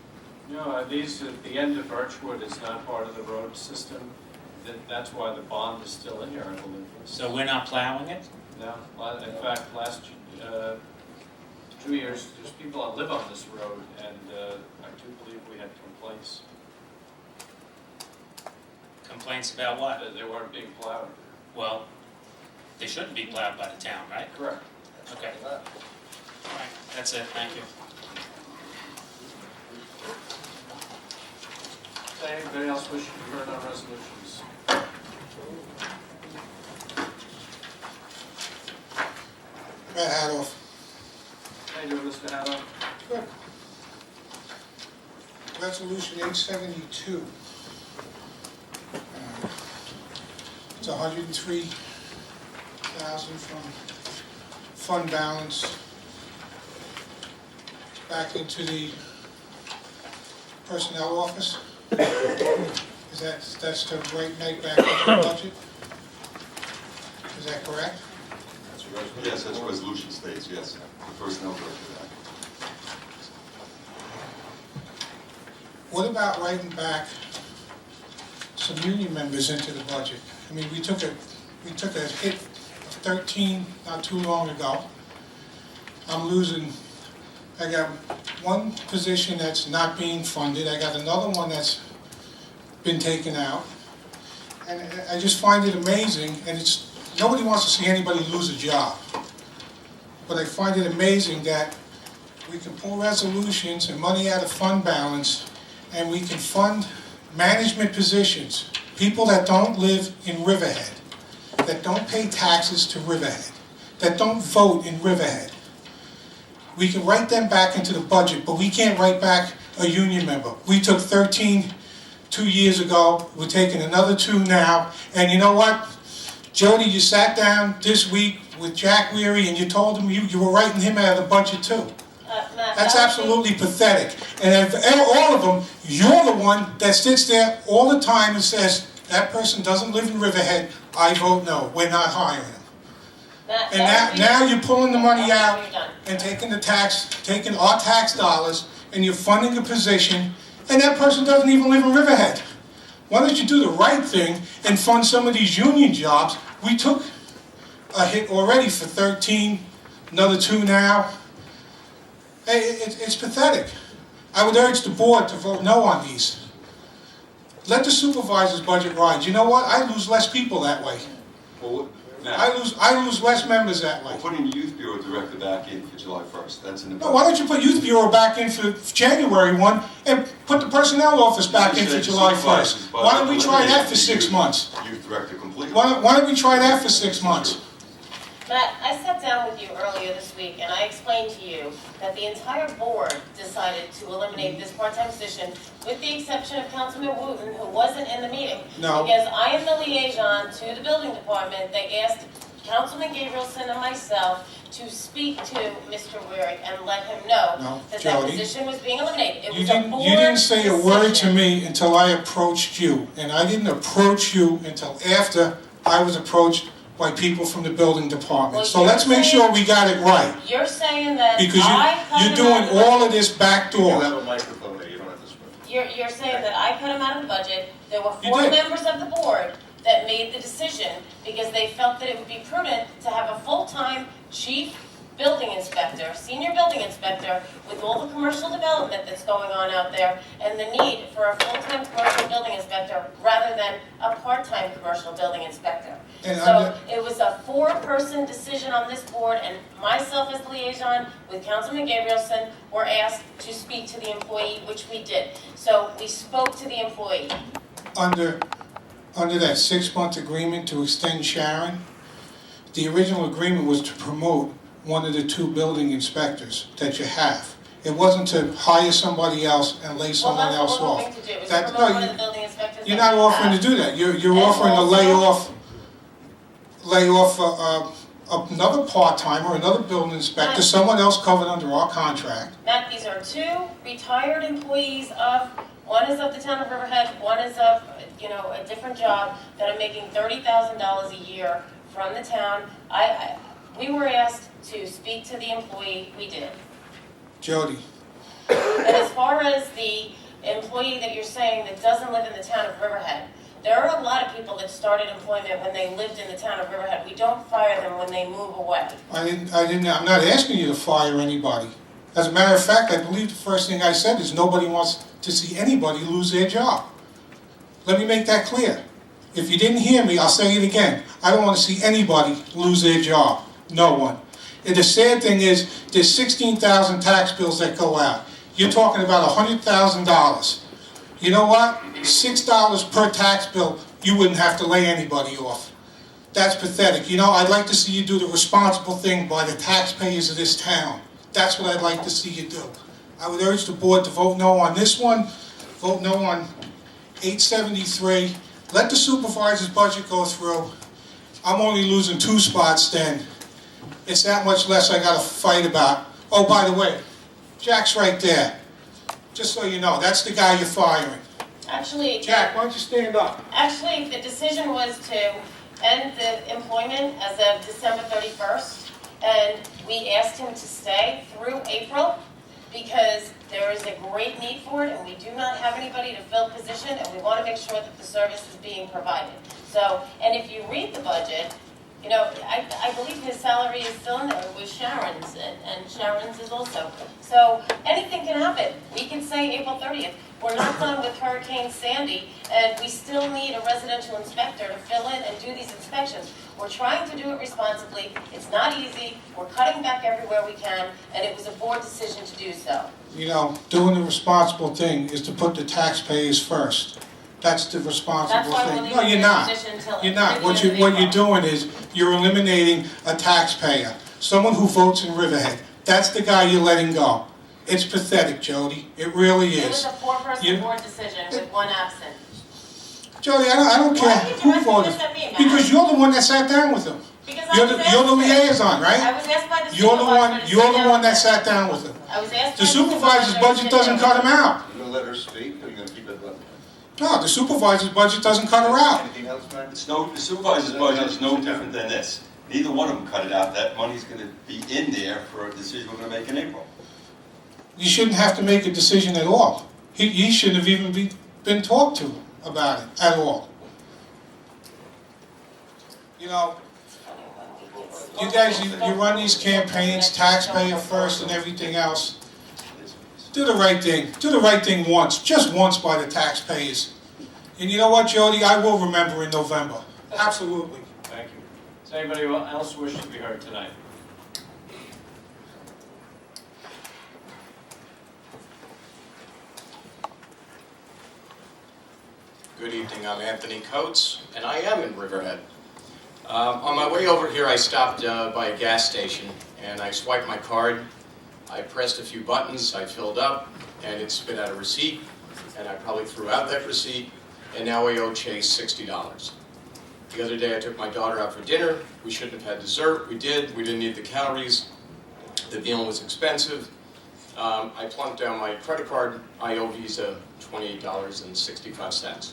No, these, at the end of Birchwood is not part of the road system. That's why the bond is still in here, I believe. So we're not plowing it? No, in fact, last 2 years, there's people that live on this road, and I do believe we had complaints. Complaints about what? That they weren't being plowed. Well, they shouldn't be plowed by the town, right? Correct. Okay. All right, that's it, thank you. Anybody else wish to be heard on resolutions? Matt Hadoff. How you doing, Mr. Haddock? Good. Resolution 872. It's 103,000 from fund balance back into the personnel office. That's to right back into the budget? Is that correct? Yes, that's resolution states, yes. The personnel director. What about writing back some union members into the budget? I mean, we took a hit of 13 not too long ago. I got one position that's not being funded. I got another one that's been taken out. And I just find it amazing, and nobody wants to see anybody lose a job. But I find it amazing that we can pull resolutions and money out of fund balance, and we can fund management positions, people that don't live in Riverhead, that don't pay taxes to Riverhead, that don't vote in Riverhead. We can write them back into the budget, but we can't write back a union member. We took 13 2 years ago, we're taking another 2 now, and you know what? Jody, you sat down this week with Jack Weary and you told him you were writing him out of the budget too. That's absolutely pathetic. And all of them, you're the one that sits there all the time and says, that person doesn't live in Riverhead, I vote no, we're not hiring him. And now you're pulling the money out and taking our tax dollars and you're funding a position, and that person doesn't even live in Riverhead. Why don't you do the right thing and fund some of these union jobs? We took a hit already for 13, another 2 now. It's pathetic. I would urge the board to vote no on these. Let the supervisor's budget ride. You know what? I lose less people that way. Well, I lose less members that way. We're putting the youth bureau director back in for July 1st. That's in the budget. No, why don't you put youth bureau back in for January 1 and put the personnel office back in for July 1st? Why don't we try that for 6 months? Youth director completely. Why don't we try that for 6 months? Matt, I sat down with you earlier this week and I explained to you that the entire board decided to eliminate this part-time position with the exception of Councilman Wooten, who wasn't in the meeting. No. Because I am the liaison to the building department. They asked Councilman Gabrielson and myself to speak to Mr. Weary and let him know that Jody, that position was being eliminated. It was you a board didn't say a word to decision. me until I approached you. And I didn't approach you until after I was approached by people from the building department. Well, So you're let's make saying- sure we got it right, You're saying that because I cut you're him doing out of the all budget. of this back You door. have a microphone there, you don't have to speak. You're saying that I cut him out of the budget. There were You 4 did. members of the board that made the decision because they felt that it would be prudent to have a full-time chief building inspector, senior building inspector, with all the commercial development that's going on out there, and the need for a full-time commercial building inspector rather than a part-time commercial building inspector. And So it was a 4-person decision on this board, and myself as liaison with Councilman Gabrielson were asked to speak to the employee, which we did. So we spoke to the employee. Under that 6-month agreement to extend Sharon, the original agreement was to promote one of the 2 building inspectors that you have. It wasn't to hire somebody else and lay someone else Well, off. that's what we're hoping to do, is That- to promote no, one you- of the building inspectors. You're that not we offering have. to do that. You're And offering to also- lay off another part-timer, another building inspector, Right. someone else covered under our contract. Matt, these are 2 retired employees one is of the town of Riverhead, one is of, a different job, that are making $30,000 a year from the town. We were asked to speak to the employee, we did. Jody, And as far as the employee that you're saying that doesn't live in the town of Riverhead, there are a lot of people that started employment when they lived in the town of Riverhead. We don't fire them when they move away. I'm not asking you to fire anybody. As a matter of fact, I believe the first thing I said is nobody wants to see anybody lose their job. Let me make that clear. If you didn't hear me, I'll say it again. I don't want to see anybody lose their job. No one. And the sad thing is, there's 16,000 tax bills that go out. You're talking about $100,000. You know what? $6 per tax bill, you wouldn't have to lay anybody off. That's pathetic. I'd like to see you do the responsible thing by the taxpayers of this town. That's what I'd like to see you do. I would urge the board to vote no on this one, vote no on 873. Let the supervisor's budget go through. I'm only losing 2 spots then. It's that much less I gotta fight about. Oh, by the way, Jack's right there. Just so you know, that's the guy you're firing. Actually, Jack, why don't you stand up? Actually, the decision was to end the employment as of December 31st, and we asked him to stay through April because there is a great need for it, and we do not have anybody to fill the position, and we want to make sure that the service is being provided. So, and if you read the budget, I believe his salary is still in there with Sharon's, and Sharon's is also. So anything can happen. We can say April 30th. We're not done with Hurricane Sandy, and we still need a residential inspector to fill in and do these inspections. We're trying to do it responsibly. It's not easy. We're cutting back everywhere we can, and it was a board decision to do so. Doing the responsible thing is to put the taxpayers first. That's the responsible That's why we're thing. leaving No, you're this not. position until You're not. the What end of you're April. doing is you're eliminating a taxpayer, someone who votes in Riverhead. That's the guy you're letting go. It's pathetic, Jody. It really It was is. a 4-person board decision with 1 absent. Jody, I don't care Why are you who directing voted. this at me, Matt? Because you're the one that sat down with him. Because I You're was the asked liaison, to. right? I was asked by the You're the one. supervisor to You're sit the down one with that him. sat down with him. I was asked The by supervisor's to budget sit doesn't down. cut him out. You're gonna let her speak, or you're gonna keep it left? No, the supervisor's budget doesn't cut her out. Anything else, Matt? The supervisor's budget is no different than this. Neither one of them cut it out. That money's gonna be in there for a decision we're gonna make in April. You shouldn't have to make a decision at all. He shouldn't have even been talked to about it at all. You guys, you run these campaigns, taxpayer first and everything else. Do the right thing. Do the right thing once, just once by the taxpayers. And you know what, Jody? I will remember in November. Absolutely. Thank you. Does anybody else wish to be heard tonight? Good evening, I'm Anthony Coates, and I am in Riverhead. On my way over here, I stopped by a gas station, and I swiped my card. I pressed a few buttons, I filled up, and it spit out a receipt, and I probably threw out that receipt, and now I owe Chase $60. The other day, I took my daughter out for dinner. We shouldn't have had dessert. We did. We didn't need the calories. The meal was expensive. I plunked down my credit card. I owe Visa $28.65.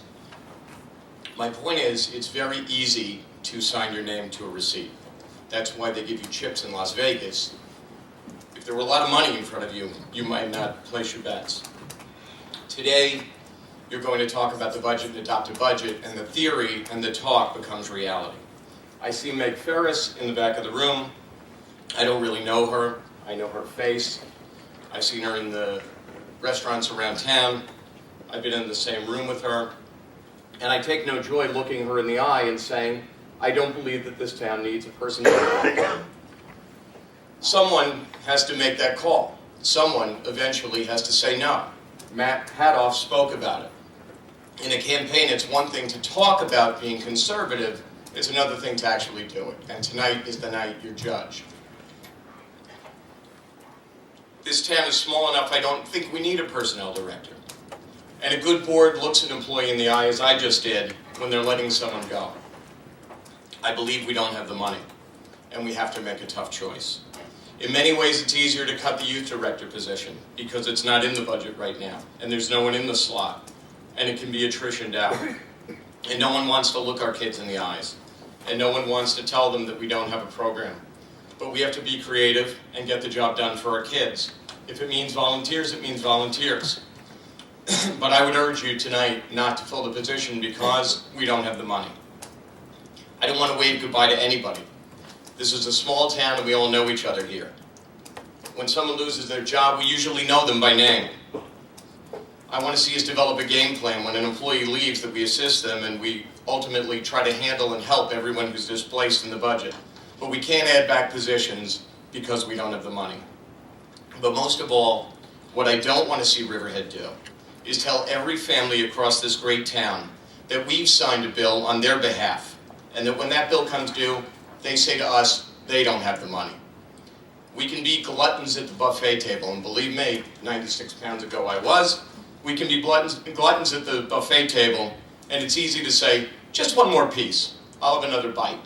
My point is, it's very easy to sign your name to a receipt. That's why they give you chips in Las Vegas. If there were a lot of money in front of you, you might not place your bets. Today, you're going to talk about the budget and adopt a budget, and the theory and the talk becomes reality. I see Meg Ferris in the back of the room. I don't really know her. I know her face. I've seen her in the restaurants around town. I've been in the same room with her. And I take no joy looking her in the eye and saying, I don't believe that this town needs a person. Someone has to make that call. Someone eventually has to say no. Matt Hadoff spoke about it. In a campaign, it's one thing to talk about being conservative, it's another thing to actually do it. And tonight is the night you're judged. This town is small enough, I don't think we need a personnel director. And a good board looks an employee in the eye, as I just did, when they're letting someone go. I believe we don't have the money, and we have to make a tough choice. In many ways, it's easier to cut the youth director position, because it's not in the budget right now, and there's no one in the slot, and it can be attritioned out. And no one wants to look our kids in the eyes, and no one wants to tell them that we don't have a program. But we have to be creative and get the job done for our kids. If it means volunteers, it means volunteers. But I would urge you tonight not to fill the position because we don't have the money. I don't want to wave goodbye to anybody. This is a small town and we all know each other here. When someone loses their job, we usually know them by name. I want to see us develop a game plan when an employee leaves that we assist them and we ultimately try to handle and help everyone who's displaced in the budget. But we can't add back positions because we don't have the money. But most of all, what I don't want to see Riverhead do is tell every family across this great town that we've signed a bill on their behalf, and that when that bill comes due, they say to us, they don't have the money. We can be gluttons at the buffet table, and believe me, 96 pounds ago I was. We can be gluttons at the buffet table, and it's easy to say, just one more piece, I'll have another bite.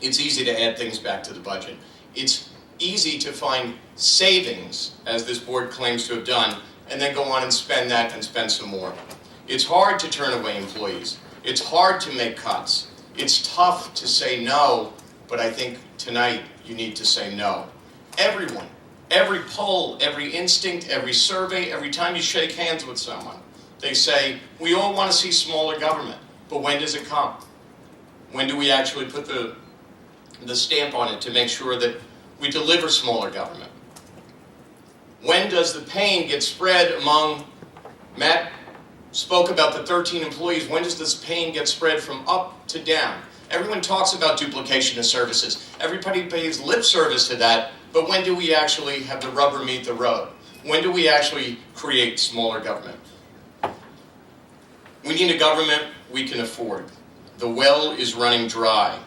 It's easy to add things back to the budget. It's easy to find savings, as this board claims to have done, and then go on and spend that and spend some more. It's hard to turn away employees. It's hard to make cuts. It's tough to say no, but I think tonight you need to say no. Everyone, every poll, every instinct, every survey, every time you shake hands with someone, they say, we all want to see smaller government, but when does it come? When do we actually put the stamp on it to make sure that we deliver smaller government? When does the pain get spread among, Matt spoke about the 13 employees, when does this pain get spread from up to down? Everyone talks about duplication of services. Everybody pays lip service to that, but when do we actually have the rubber meet the road? When do we actually create smaller government? We need a government we can afford. The well is running dry.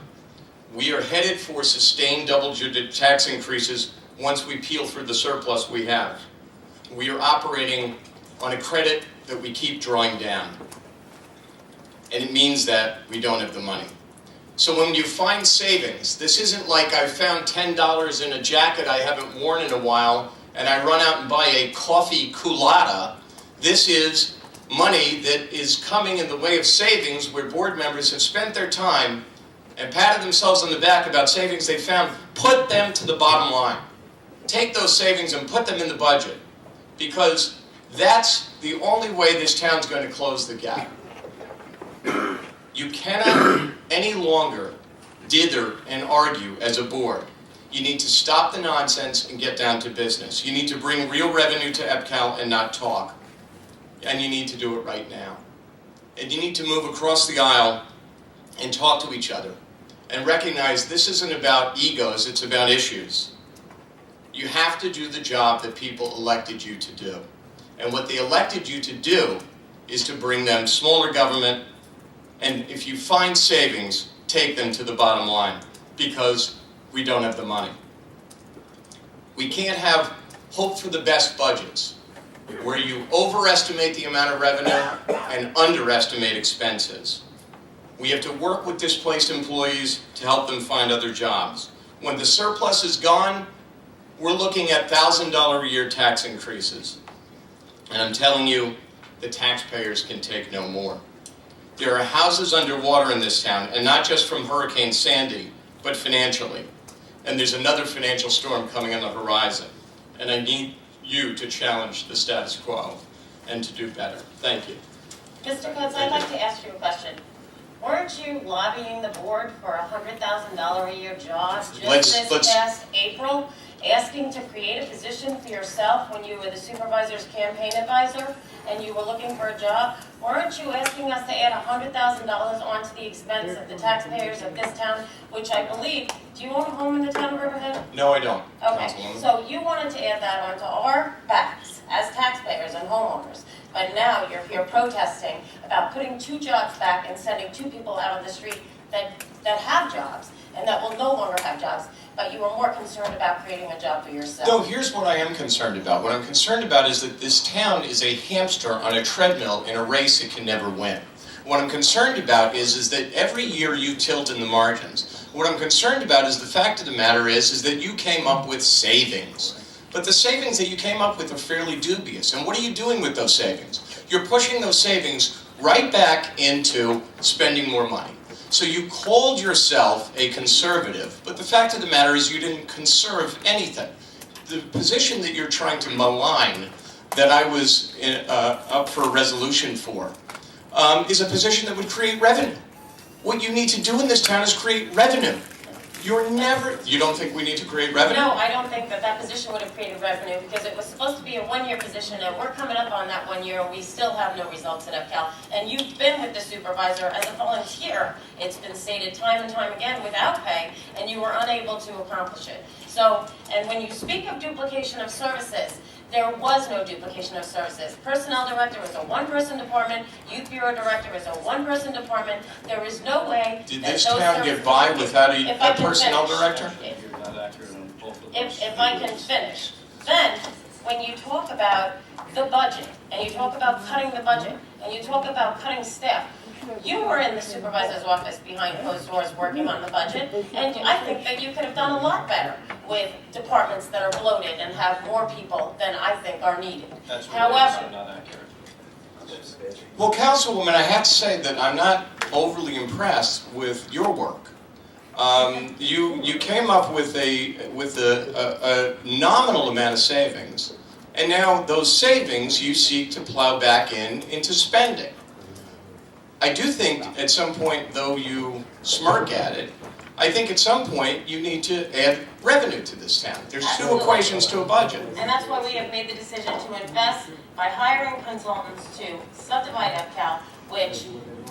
We are headed for sustained double-digit tax increases once we peel through the surplus we have. We are operating on a credit that we keep drawing down. And it means that we don't have the money. So when you find savings, this isn't like I found $10 in a jacket I haven't worn in a while and I run out and buy a coffee culotta. This is money that is coming in the way of savings where board members have spent their time and patted themselves on the back about savings they found. Put them to the bottom line. Take those savings and put them in the budget, because that's the only way this town's going to close the gap. You cannot any longer dither and argue as a board. You need to stop the nonsense and get down to business. You need to bring real revenue to EPCAL and not talk. And you need to do it right now. And you need to move across the aisle and talk to each other and recognize this isn't about egos, it's about issues. You have to do the job that people elected you to do. And what they elected you to do is to bring them smaller government, and if you find savings, take them to the bottom line, because we don't have the money. We can't have hope for the best budgets, where you overestimate the amount of revenue and underestimate expenses. We have to work with displaced employees to help them find other jobs. When the surplus is gone, we're looking at $1,000 a year tax increases. And I'm telling you, the taxpayers can take no more. There are houses underwater in this town, and not just from Hurricane Sandy, but financially. And there's another financial storm coming on the horizon. And I need you to challenge the status quo and to do better. Thank you. Mr. Coates, I'd like to ask you a question. Weren't you lobbying the board for a $100,000 a year job just this past April, asking to create a position for yourself when you were the supervisor's campaign advisor and you were looking for a job? Weren't you asking us to add $100,000 onto the expense of the taxpayers of this town, which I believe, do you own a home in the town of Riverhead? No, I don't. Okay, so you wanted to add that onto our backs as taxpayers and homeowners, but now you're here protesting about putting 2 jobs back and sending 2 people out on the street that have jobs and that will no longer have jobs, but you are more concerned about creating a job for yourself. No, here's what I am concerned about. What I'm concerned about is that this town is a hamster on a treadmill in a race it can never win. What I'm concerned about is that every year you tilt in the margins. What I'm concerned about is the fact of the matter is that you came up with savings. But the savings that you came up with are fairly dubious. And what are you doing with those savings? You're pushing those savings right back into spending more money. So you called yourself a conservative, but the fact of the matter is you didn't conserve anything. The position that you're trying to malign, that I was up for a resolution for, is a position that would create revenue. What you need to do in this town is create revenue. You don't think we need to create revenue? No, I don't think that position would have created revenue because it was supposed to be a 1-year position and we're coming up on that 1 year and we still have no results at EPCAL. And you've been with the supervisor as a volunteer, it's been stated time and time again, without pay, and you were unable to accomplish it. So, and when you speak of duplication of services, there was no duplication of services. Personnel director is a 1-person department. Youth bureau director is a 1-person department. There is no way Did that this those town get by without a personnel director? If I can finish, then when you talk about the budget, and you talk about cutting the budget, and you talk about cutting staff, you were in the supervisor's office behind closed doors working on the budget, and I think that you could have done a lot better with departments that are bloated and have more people than I think are needed. That's However, not accurate. Well, Councilwoman, I have to say that I'm not overly impressed with your work. You came up with a nominal amount of savings, and now those savings you seek to plow back into spending. I do think at some point, though you smirk at it, I think at some point you need to add revenue to this town. There's 2 equations to a budget. and that's why we have made the decision to invest by hiring consultants to subdivide EPCAL, which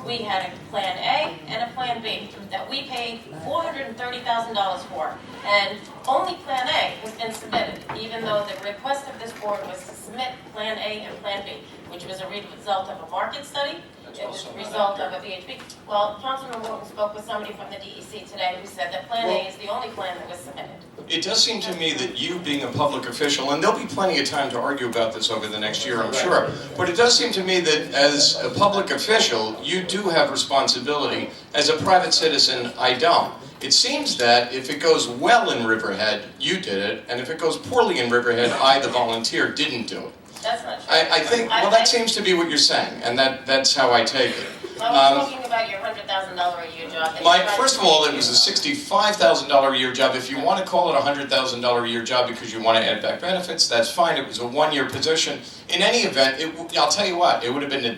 we had a Plan A and a Plan B that we paid $430,000 for. And only Plan A has been submitted, even though the request of this board was to submit Plan A and Plan B, which was a result of a market study. It was a result of a VHB. Well, Councilman Wharton spoke with somebody from the DEC today who said that Plan A is the only plan that was submitted. It does seem to me that you being a public official, and there'll be plenty of time to argue about this over the next year, I'm sure, but it does seem to me that as a public official, you do have responsibility. As a private citizen, I don't. It seems that if it goes well in Riverhead, you did it, and if it goes poorly in Riverhead, I, the volunteer, didn't do it. That's not true. I think, well, that seems to be what you're saying, and that's how I take it. I was talking about your $100,000 a year job. First of all, it was a $65,000 a year job. If you want to call it a $100,000 a year job because you want to add back benefits, that's fine. It was a 1-year position. In any event, I'll tell you what, it would have been a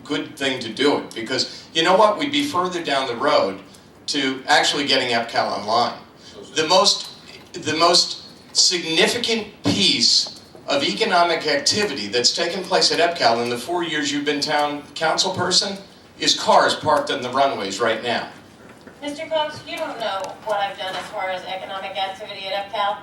good thing to do it, because you know what? We'd be further down the road to actually getting EPCAL online. The most significant piece of economic activity that's taken place at EPCAL in the 4 years you've been town council person is cars parked on the runways right now. Mr. Coates, you don't know what I've done as far as economic activity at EPCAL.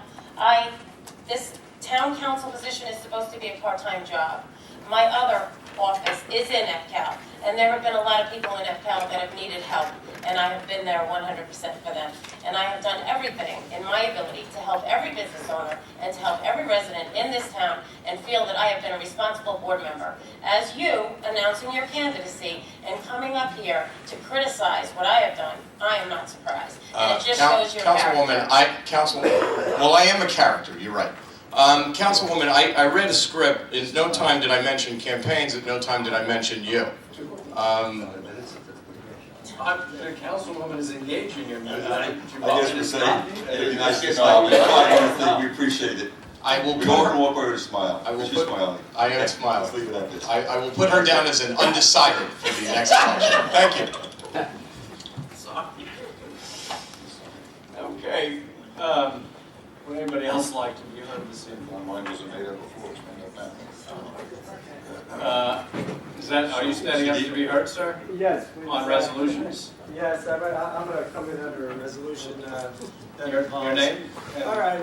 This town council position is supposed to be a part-time job. My other office is in EPCAL, and there have been a lot of people in EPCAL that have needed help, and I have been there 100% for them. And I have done everything in my ability to help every business owner and to help every resident in this town and feel that I have been a responsible board member. As you announcing your candidacy and coming up here to criticize what I have done, I am not surprised. And it just shows your Councilwoman, well, I am a character, you're right. Councilwoman, I read a script. In no time did I mention campaigns. At no time did I mention you. The councilwoman is engaging him. I guess we're saying, it'd be nice to smile. We appreciate it. I will We put don't her, walk over to smile. She's smiling. I am smiling. Let's leave it at this. I will put her down as an undecided for the next election. Thank you. Okay, would anybody else like to be heard this evening? Mine wasn't made up before, it's made up now. Are you standing up to be heard, sir? Yes. On resolutions? Yes, I'm going to come in under a resolution that Your involves... name? All right.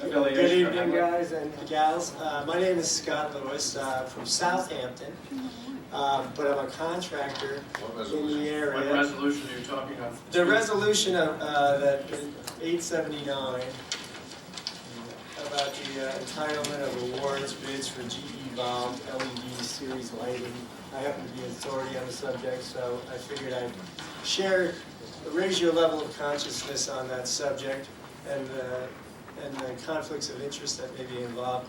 Affiliation Good or evening, hamlet? guys and gals. My name is Scott Lewis from Southampton, but I'm a contractor in the area. What resolution are you talking of? The resolution of that 879 about the entitlement of awards bids for GE Bob LED series lighting. I happen to be an authority on the subject, so I figured I'd raise your level of consciousness on that subject and the conflicts of interest that may be involved.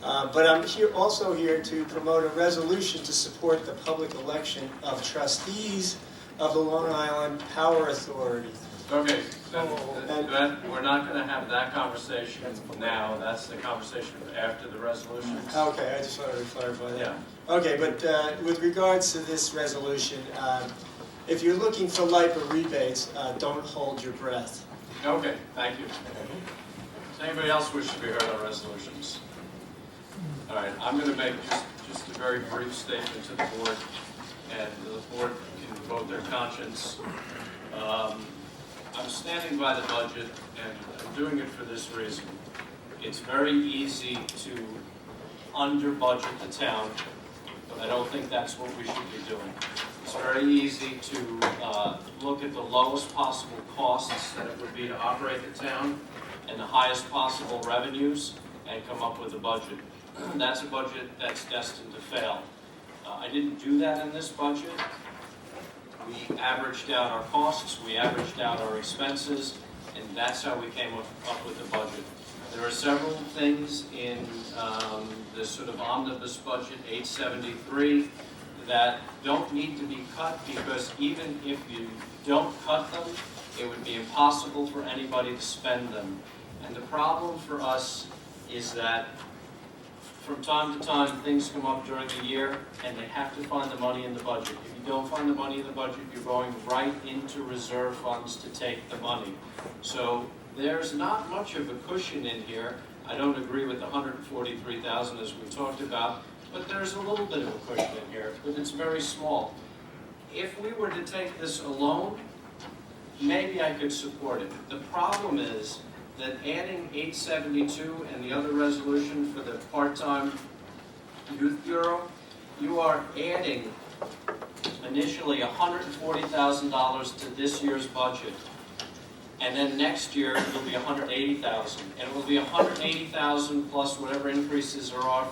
But I'm also here to promote a resolution to support the public election of trustees of the Long Island Power Authority. Okay, we're not going to have that conversation now. That's the conversation after the resolutions. Okay, I just wanted to clarify that. Yeah. Okay, but with regards to this resolution, if you're looking for LIPA rebates, don't hold your breath. Okay, thank you. Does anybody else wish to be heard on resolutions? All right, I'm going to make just a very brief statement to the board, and the board can vote their conscience. I'm standing by the budget, and I'm doing it for this reason. It's very easy to under-budget the town, but I don't think that's what we should be doing. It's very easy to look at the lowest possible costs that it would be to operate the town and the highest possible revenues and come up with a budget. That's a budget that's destined to fail. I didn't do that in this budget. We averaged out our costs, we averaged out our expenses, and that's how we came up with the budget. There are several things in this sort of omnibus budget, 873, that don't need to be cut, because even if you don't cut them, it would be impossible for anybody to spend them. And the problem for us is that from time to time, things come up during the year, and they have to find the money in the budget. If you don't find the money in the budget, you're going right into reserve funds to take the money. So there's not much of a cushion in here. I don't agree with the $143,000 as we talked about, but there's a little bit of a cushion in here, but it's very small. If we were to take this alone, maybe I could support it. The problem is that adding 872 and the other resolution for the part-time youth bureau, you are adding initially $140,000 to this year's budget, and then next year it will be $180,000, and it will be $180,000 plus whatever increases there are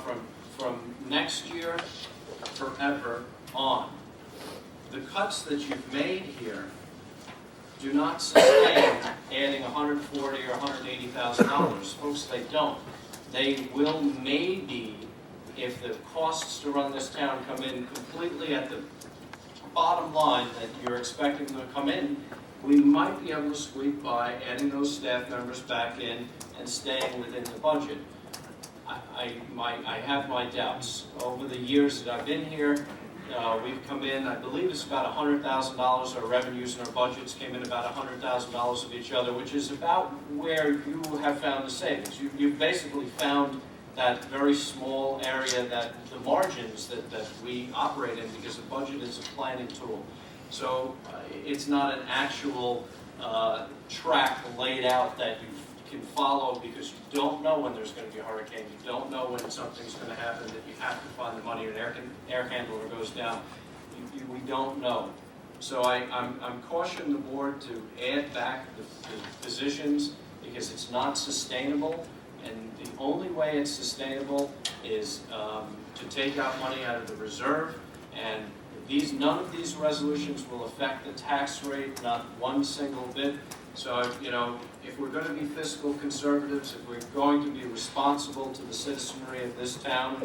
from next year forever on. The cuts that you've made here do not sustain adding $140,000 or $180,000. Folks, they don't. They will maybe, if the costs to run this town come in completely at the bottom line that you're expecting them to come in, we might be able to squeak by adding those staff members back in and staying within the budget. I have my doubts. Over the years that I've been here, we've come in, I believe it's about $100,000. Our revenues and our budgets came in about $100,000 of each other, which is about where you have found the savings. You've basically found that very small area, that the margins that we operate in, because the budget is a planning tool. So it's not an actual track laid out that you can follow, because you don't know when there's going to be a hurricane. You don't know when something's going to happen that you have to find the money, or an air handler goes down. We don't know. So I'm cautioning the board to add back the positions, because it's not sustainable. And the only way it's sustainable is to take out money out of the reserve. And none of these resolutions will affect the tax rate, not one single bit. So, if we're going to be fiscal conservatives, if we're going to be responsible to the citizenry of this town,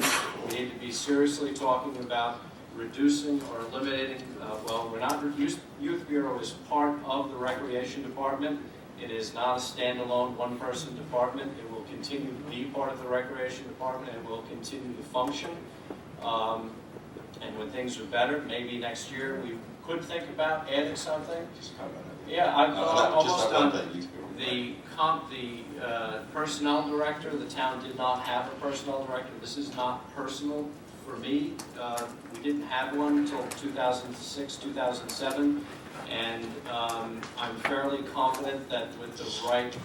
we need to be seriously talking about reducing or eliminating, well, we're not, Youth Bureau is part of the Recreation Department. It is not a standalone one-person department. It will continue to be part of the Recreation Department and will continue to function. And when things are better, maybe next year we could think about adding something. Yeah, I've almost done the personnel director. The town did not have a personnel director. This is not personal for me. We didn't have one until 2006, 2007. And I'm fairly confident that with the right,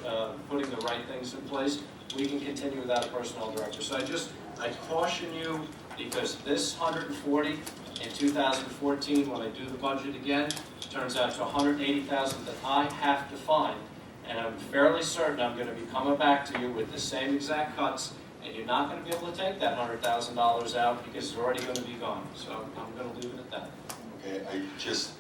putting the right things in place, we can continue without a personnel director. So I caution you, because this 140 in 2014, when I do the budget again, turns out to 180,000 that I have to find. And I'm fairly certain I'm going to be coming back to you with the same exact cuts, and you're not going to be able to take that $100,000 out because it's already going to be gone. So I'm going to leave it at that. Okay, I just,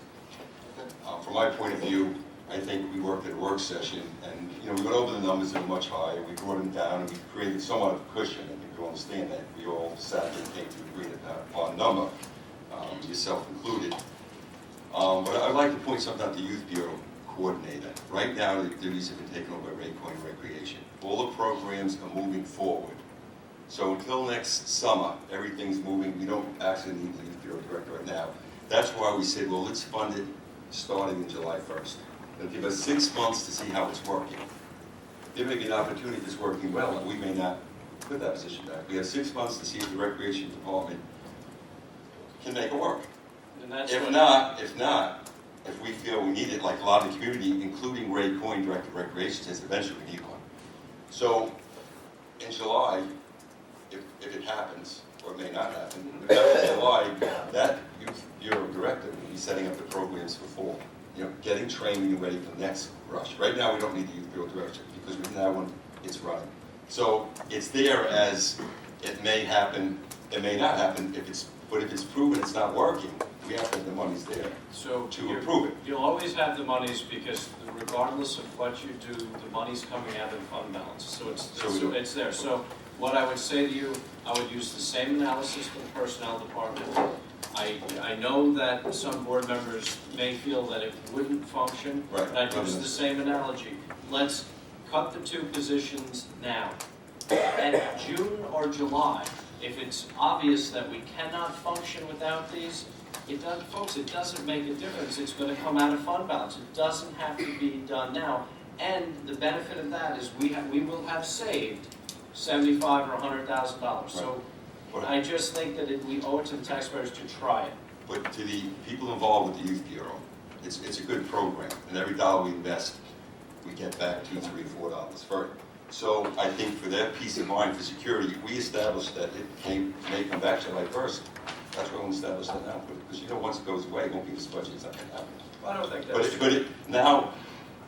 from my point of view, I think we worked at a work session, and we went over the numbers that were much higher. We brought them down, and we created somewhat of a cushion. I think you understand that. We all sat and came to agree upon a number, yourself included. But I'd like to point something out to Youth Bureau coordinator. Right now, the duties have been taken over by Raycoin Recreation. All the programs are moving forward. So until next summer, everything's moving. We don't actually need the Youth Bureau director right now. That's why we said, well, let's fund it starting in July 1st. It'll give us 6 months to see how it's working. There may be an opportunity if it's working well, and we may not put that position back. We have 6 months to see if the Recreation Department can make it work. And that's If not, if we feel we need it, like a lot of the community, including Ray Coyne, Director of Recreation, says eventually we need one. So in July, if it happens, or it may not happen, in July, that Youth Bureau Director will be setting up the programs for fall. Getting training and ready for the next rush. Right now, we don't need the Youth Bureau Director because we now one, it's running. So it's there as it may happen, it may not happen. But if it's proven it's not working, we have to have the monies there to approve it. You'll always have the monies because regardless of what you do, the money's coming out of the fund balance. So it's there. So what I would say to you, I would use the same analysis for the personnel department. I know that some board members may feel that it wouldn't function, but I'd use the same analogy. Let's cut the 2 positions now. And June or July, if it's obvious that we cannot function without these, folks, it doesn't make a difference. It's going to come out of fund balance. It doesn't have to be done now. And the benefit of that is we will have saved $75,000 or $100,000. So I just think that we owe it to the taxpayers to try it. But to the people involved with the Youth Bureau, it's a good program, and every dollar we invest, we get back $2, $3, $4 for it. So I think for their peace of mind, for security, we established that it may come back July 1st. That's why we established that now, because once it goes away, it won't be this budget, it's not going to happen. I don't think that's true. Now,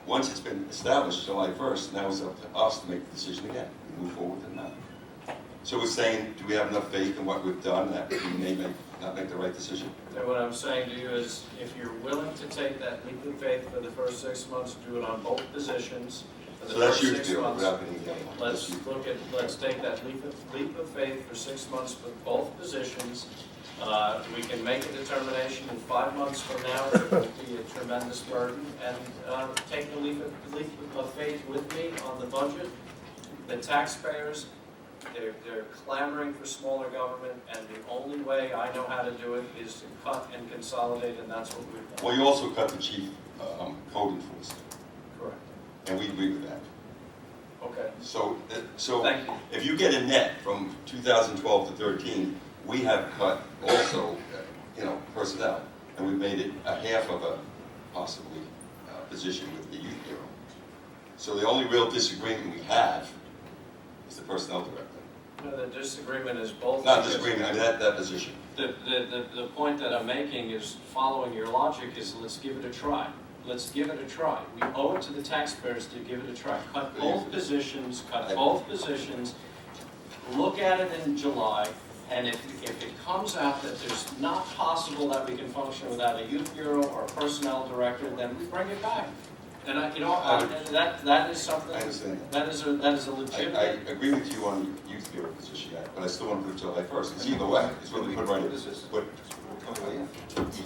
once it's been established July 1st, now it's up to us to make the decision again. We move forward with it now. So we're saying, do we have enough faith in what we've done that we may not make the right decision? And what I'm saying to you is, if you're willing to take that leap of faith for the first 6 months, do it on both positions. For the first 6 months, let's take that leap of faith for 6 months with both positions. We can make a determination in 5 months from now. It will be a tremendous burden, and take the leap of faith with me on the budget. The taxpayers, they're clamoring for smaller government, and the only way I know how to do it is to cut and consolidate, and that's what we've done. Well, you also cut the chief code enforcer. Correct. And we agree with that. Okay. So Thank you. if you get a net from 2012 to 13, we have cut also, personnel, and we've made it a half of a possibly position with the Youth Bureau. So the only real disagreement we have is the personnel director. No, the disagreement is both. Not disagreement, I mean that position. The point that I'm making is, following your logic, is let's give it a try. Let's give it a try. We owe it to the taxpayers to give it a try. Cut both positions, look at it in July, and if it comes out that there's not possible that we can function without a Youth Bureau or a personnel director, then we bring it back. And that is something, I understand that is a legitimate. I agree with you on the youth bureau position, but I still want to put July 1st. It's either way. It's what we put right in. But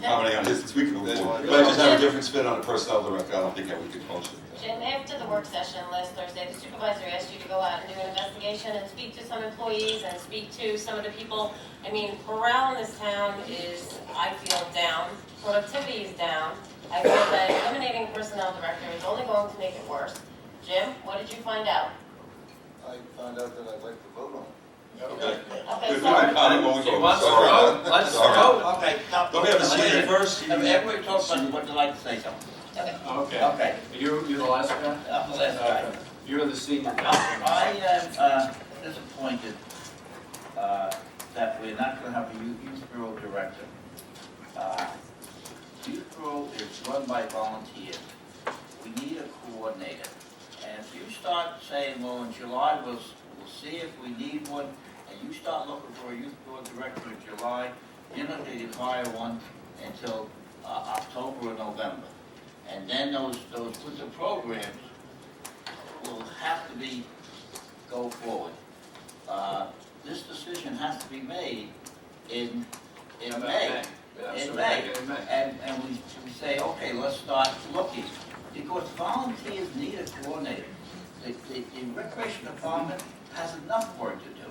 accommodate on this week, but I just have a different spin on the personnel director. I don't think that we could function. Jim, after the work session last Thursday, the supervisor asked you to go out and do an investigation and speak to some employees and speak to some of the people. I mean, morale in this town is, I feel, down. Productivity is down. I feel that eliminating personnel director is only going to make it worse. Jim, what did you find out? I found out that I'd like to vote on it. Okay. Okay, Good sorry. comment when we He vote. wants to Sorry. vote. Let's Sorry. vote. Okay, now. Don't we have a senior first? Everybody talk about what they'd like to say something. Okay. Okay. You're the last guy? I'm the last guy. Okay. You're the senior. I am disappointed that we're not going to have a youth bureau director. Youth bureau is run by volunteers. We need a coordinator. And if you start saying, well, in July, we'll see if we need one, and you start looking for a youth bureau director in July, you're not going to hire one until October or November. And then those winter programs will have to go forward. This decision has to be made in May. In May. And we say, okay, let's start looking. Because volunteers need a coordinator. The recreation department has enough work to do.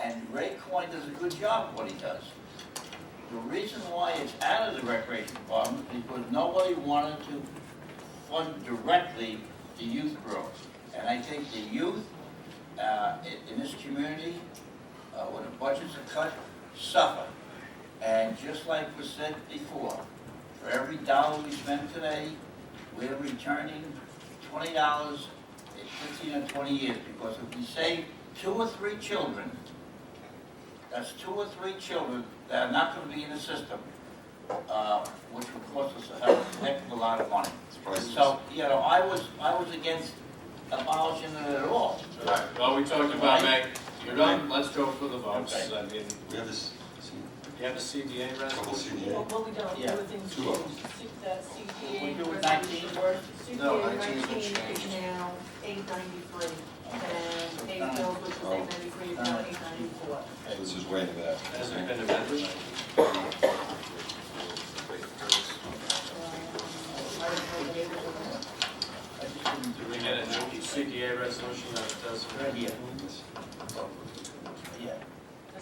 And Ray Coyne does a good job of what he does. The reason why it's out of the recreation department is because nobody wanted to fund directly the youth bureau. And I think the youth in this community, when the budgets are cut, suffer. And just like was said before, for every dollar we spend today, we're returning $20 in 15 or 20 years. Because if we save 2 or 3 children, that's 2 or 3 children that are not going to be in the system, which will cost us a heck of a lot of money. So, I was against abolishing it at all. All right, well, we talked about May. You're done, let's go for the votes. Okay. I mean, We have this. you have a CDA Couple resolution? CDA. Well, we don't, Yeah. everything's Two of them. changed. That CPA We do it resolution 19? works. No, CPA 19 is 19 is changed. now 893, and pay bills, which was 893, is now 894. This is way in the back. Has it been amended? Do we get a new CDA resolution that does? Right here. Yeah.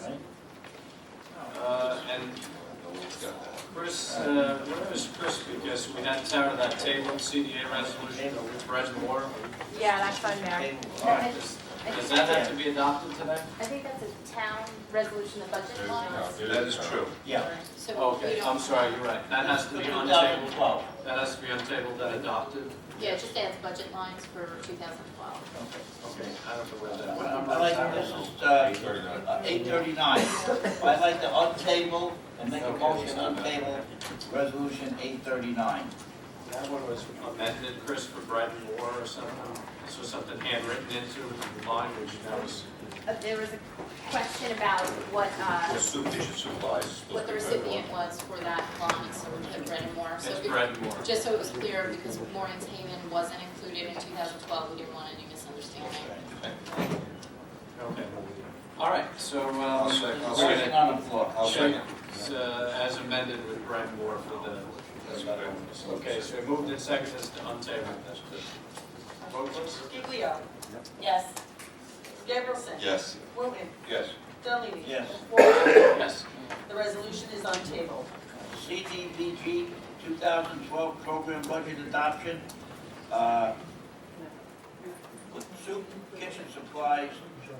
Right? And Chris, where is Chris? Because we had to have that table CDA resolution with Brett Moore. Yeah, that's on there. Does that have to be adopted today? I think that's a town resolution, the budget lines. That is true. Yeah. So Okay, we I'm don't, sorry, you're right. That has to be untabled. 2012. That has to be untabled and adopted. yeah, it just adds budget lines for 2012. Okay, I don't know where that. I like, this is 839. I'd like to untable and make a motion to untable resolution 839. That one was amended, Chris, for Brett Moore or something. This was something handwritten into the language, that was. There was a question about what Soup dishes, supplies. what the recipient was for that line, so we put Bread and More. So It's Brett Moore. just so it was clear, because Maureen's Haven wasn't included in 2012, we didn't want any misunderstanding. Okay. All right, so I'll second. we're Motion gonna on the floor. check as amended with Brett Moore for the. Okay, so we moved in second as to untable. Vote please. Giglio. Yes. Gabrielson. Yes. Wooten. Yes. Delini. Yes. Walter. Yes. The resolution is untabled. CDBG 2012 program budget adoption. With soup, kitchen supplies,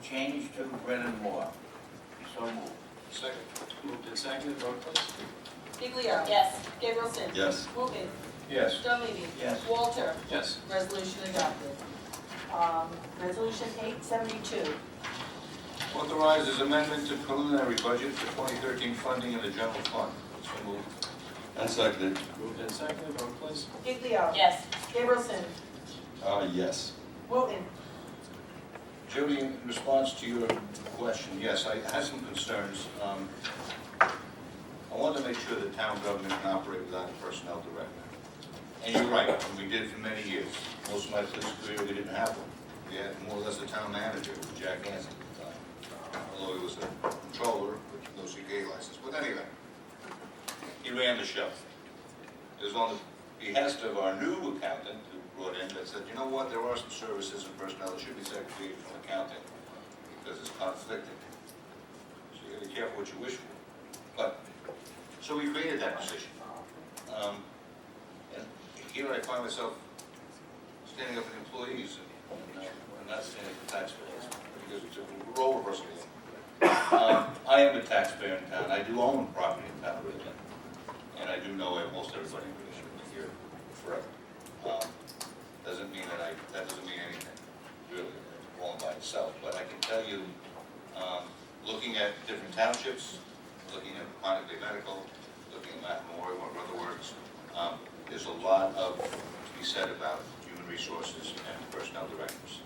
change to Bread and More. So moved. Second. Moved in second, vote please. Giglio. Yes. Gabrielson. Yes. Wooten. Yes. Delini. Yes. Walter. Yes. Resolution adopted. Resolution 872. Authorizes amendment to preliminary budget for 2013 funding in the general fund. So moved. And seconded. Moved in second, vote please. Giglio. Yes. Gabrielson. Yes. Wooten. Judy, in response to your question, yes, I had some concerns. I wanted to make sure that town government can operate without a personnel director. And you're right, and we did for many years. Most of my police career, we didn't have one. We had more or less a town manager, Jack Hansen at the time. Although he was a controller with no CPA license. But anyway, he ran the show. It was on the behest of our new accountant who brought in that said, you know what, there are some services and personnel that should be segregated from accounting because it's conflicting. So you gotta be careful what you wish for. But, so we created that position. And here I find myself standing up for employees and not standing for taxpayers because it's a role reversal. I am a taxpayer in town. I do own property in town, really. And I do know most everybody here forever. Doesn't mean that doesn't mean anything, really, all by itself. But I can tell you, looking at different townships, looking at Pontiac Medical, looking at Matt Moore, or other words, there's a lot of to be said about human resources and personnel directors.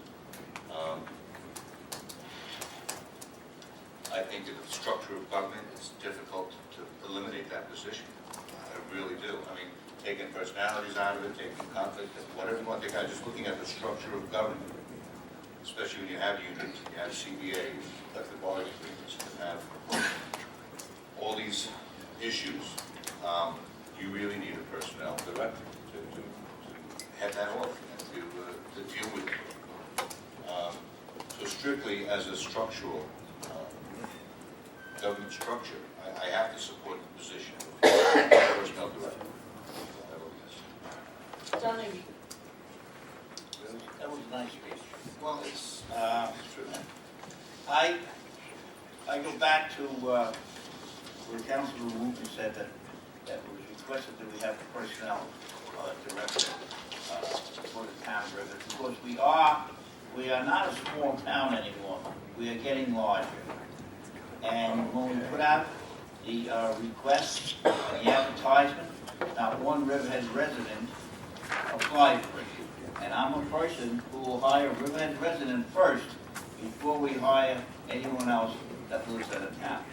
I think that the structure of government, it's difficult to eliminate that position. I really do. I mean, taking personalities out of it, taking conflict, whatever you want to take out, just looking at the structure of government, especially when you have unions, you have CBAs, collective bargaining agreements, you have all these issues, you really need a personnel director to head that off and to deal with it. So strictly as a structural government structure, I have to support the position of personnel director. I vote yes. John Levy. That was a nice speech. Well, it's true. I go back to where Councilor Wooten said that it was requested that we have a personnel director for the town of Riverhead, because we are not a small town anymore. We are getting larger. And when we put out the request, the advertisement, not one Riverhead resident applied for it. And I'm a person who will hire a Riverhead resident first before we hire anyone else that lives in a town.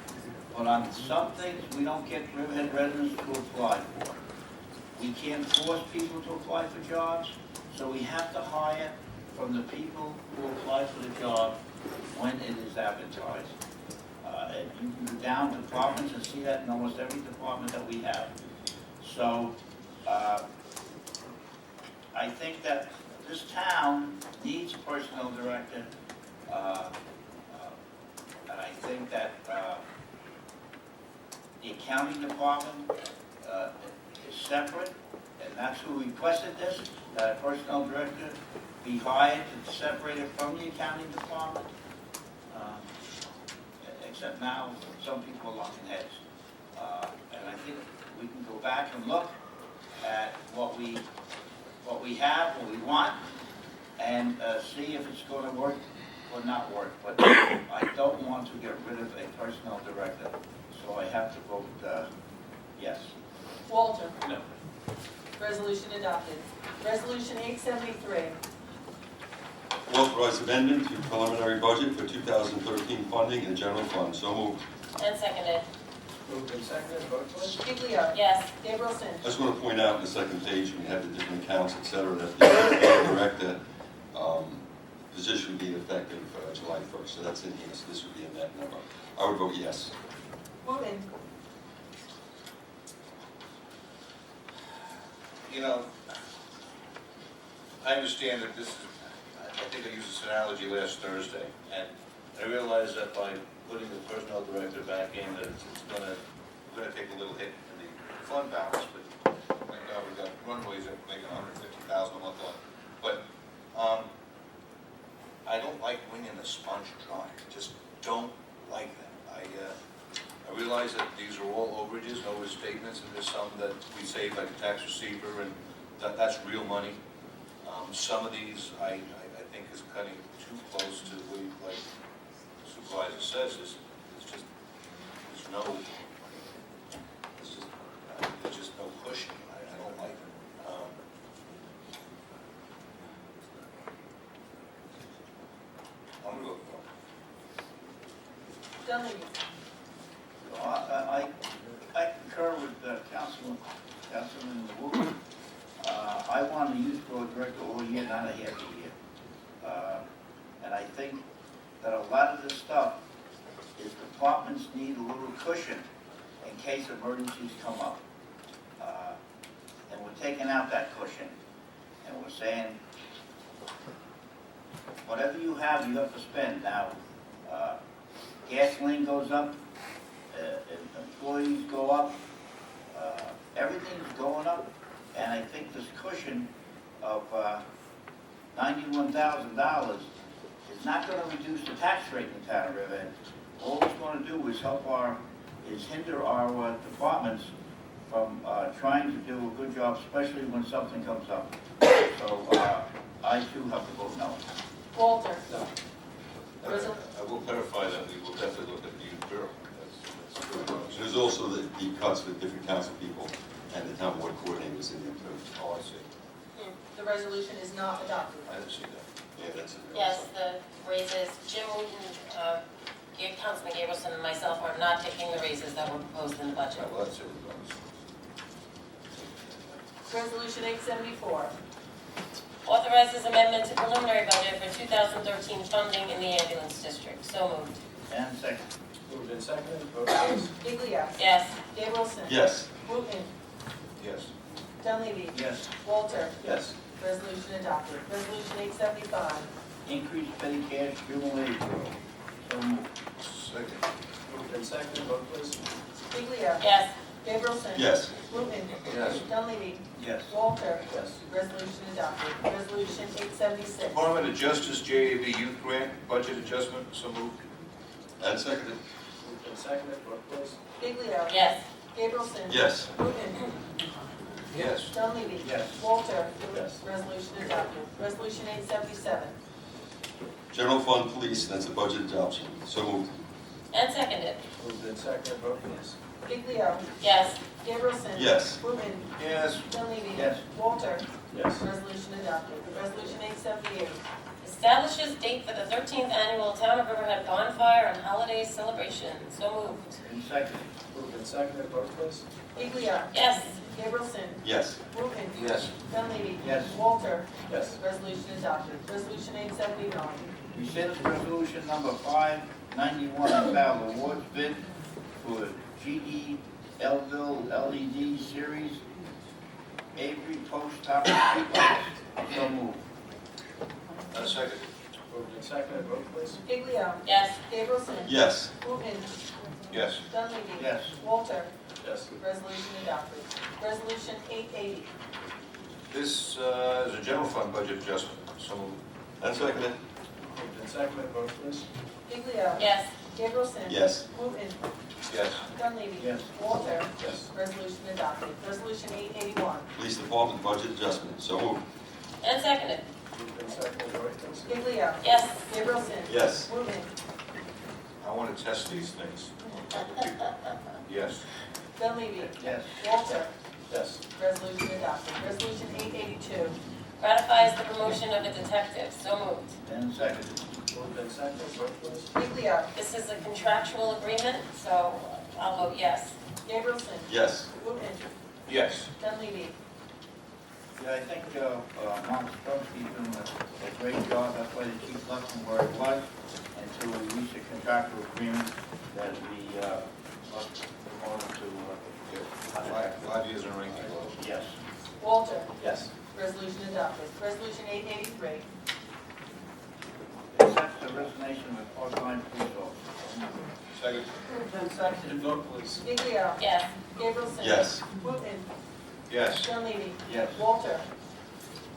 But on some things, we don't get Riverhead residents to apply for. We can't force people to apply for jobs, so we have to hire from the people who apply for the job when it is advertised. You can go down to departments and see that in almost every department that we have. So I think that this town needs a personnel director, and I think that the accounting department is separate, and that's who requested this, that a personnel director be hired and separated from the accounting department. Except now, some people are locking heads. And I think we can go back and look at what we have, what we want, and see if it's going to work or not work. But I don't want to get rid of a personnel director, so I have to vote yes. Walter. No. Resolution adopted. Resolution 873. Authorize amendment to preliminary budget for 2013 funding in the general fund. So moved. And seconded. Moved and seconded, vote please. Giglio. Yes. Gabrielson. I just want to point out in the second page, we have the different accounts, et cetera, that the director position would be effective July 1st. So that's in here, so this would be in that number. I would vote yes. Wooten. You know, I understand that this is, I think I used this analogy last Thursday, and I realize that by putting the personnel director back in, that we're gonna take a little hit in the fund balance, but thank God we've got runways that make $150,000 a month on. But I don't like wringing the sponge dry. I just don't like that. I realize that these are all overages, overstatements, and there's some that we save like a tax receiver, and that's real money. Some of these I think is cutting too close to what, like the supervisor says, there's just no pushing. I don't like it. I'm gonna go for it. John Levy. I concur with Councilman Wooten. I want a youth board director all year, not a half a year. And I think that a lot of this stuff is departments need a little cushion in case emergencies come up. And we're taking out that cushion, and we're saying, whatever you have to spend. Now, gasoline goes up, employees go up, everything's going up, and I think this cushion of $91,000 is not going to reduce the tax rate in the town of Riverhead. All it's going to do is hinder our departments from trying to do a good job, especially when something comes up. So I too have to vote no. Walter? No. I will clarify that we will definitely look at the youth bureau. That's true. There's also the cuts with different council people and the town board coordinators in there too. Oh, I see. The resolution is not adopted. I didn't see that. Yeah, that's it. Yes, the raises, Jim Wooten, Councilman Gabrielson and myself are not taking the raises that were proposed in the budget. Right, well, that's it. Resolution 874. Authorizes amendment to preliminary budget for 2013 funding in the ambulance district. So moved. And second. Moved and seconded, vote please. Biglia? Yes. Gabrielson? Yes. Wooten? Yes. Dunleavy? Yes. Walter? Yes. Resolution adopted. Resolution 875. Increase petty cash juvenile aid bureau. So moved. Second. Moved and seconded, vote please. Biglia? Yes. Gabrielson? Yes. Wooten? Yes. Dunleavy? Yes. Walter? Yes. Resolution adopted. Resolution 876. Department of Justice JAB Youth Grant Budget Adjustment. So moved. And seconded. Moved and seconded, vote please. Biglia? Yes. Gabrielson? Yes. Wooten? Yes. Dunleavy? Yes. Walter? Yes. Resolution adopted. Resolution 877. General fund police, that's a budget adoption. So moved. And seconded. Moved and seconded, vote please. Biglia? Yes. Gabrielson? Yes. Wooten? Yes. Dunleavy? Yes. Walter? Yes. Resolution adopted. Resolution 878. Establishes date for the 13th annual Town of Riverhead Bonfire and Holiday Celebration. So moved. And second. Moved and seconded, vote please. Biglia? Yes. Gabrielson? Yes. Wooten? Yes. Dunleavy? Yes. Walter? Yes. Resolution adopted. Resolution 879. Rescind resolution number 591 entitled awards bid for GE Elville LED series Avery Post Top Streetlights. So moved. Second. Moved and seconded, vote please. Biglia? Yes. Gabrielson? Yes. Wooten? Yes. Dunleavy? Yes. Walter? Yes. Resolution adopted. Resolution 880. This is a general fund budget adjustment. So moved. And seconded. Moved and seconded, vote please. Biglia? Yes. Gabrielson? Yes. Wooten? Yes. Dunleavy? Yes. Walter? Yes. Resolution adopted. Resolution 881. Police department budget adjustment. So moved. And seconded. Moved and seconded, vote please. Biglia? Yes. Gabrielson? Yes. Wooten? I want to test these things. Yes. Dunleavy? Yes. Walter? Yes. Resolution adopted. Resolution 882. Ratifies the promotion of a detective. So moved. And second. Moved and seconded, vote please. Biglia? This is a contractual agreement, so I'll vote yes. Gabrielson? Yes. Wooten? Yes. Dunleavy? Yeah, I think Mark Strumsky's doing a great job. That's why they keep left from where it was until we reach a contractual agreement that we promote to, 5 years in a ring. yes. Walter? Yes. Resolution adopted. Resolution 883. Accept the resignation of a part-time police officer. Second. Moved and seconded, vote please. Biglia? Yes. Gabrielson? Yes. Wooten? Yes. Dunleavy? Yes. Walter?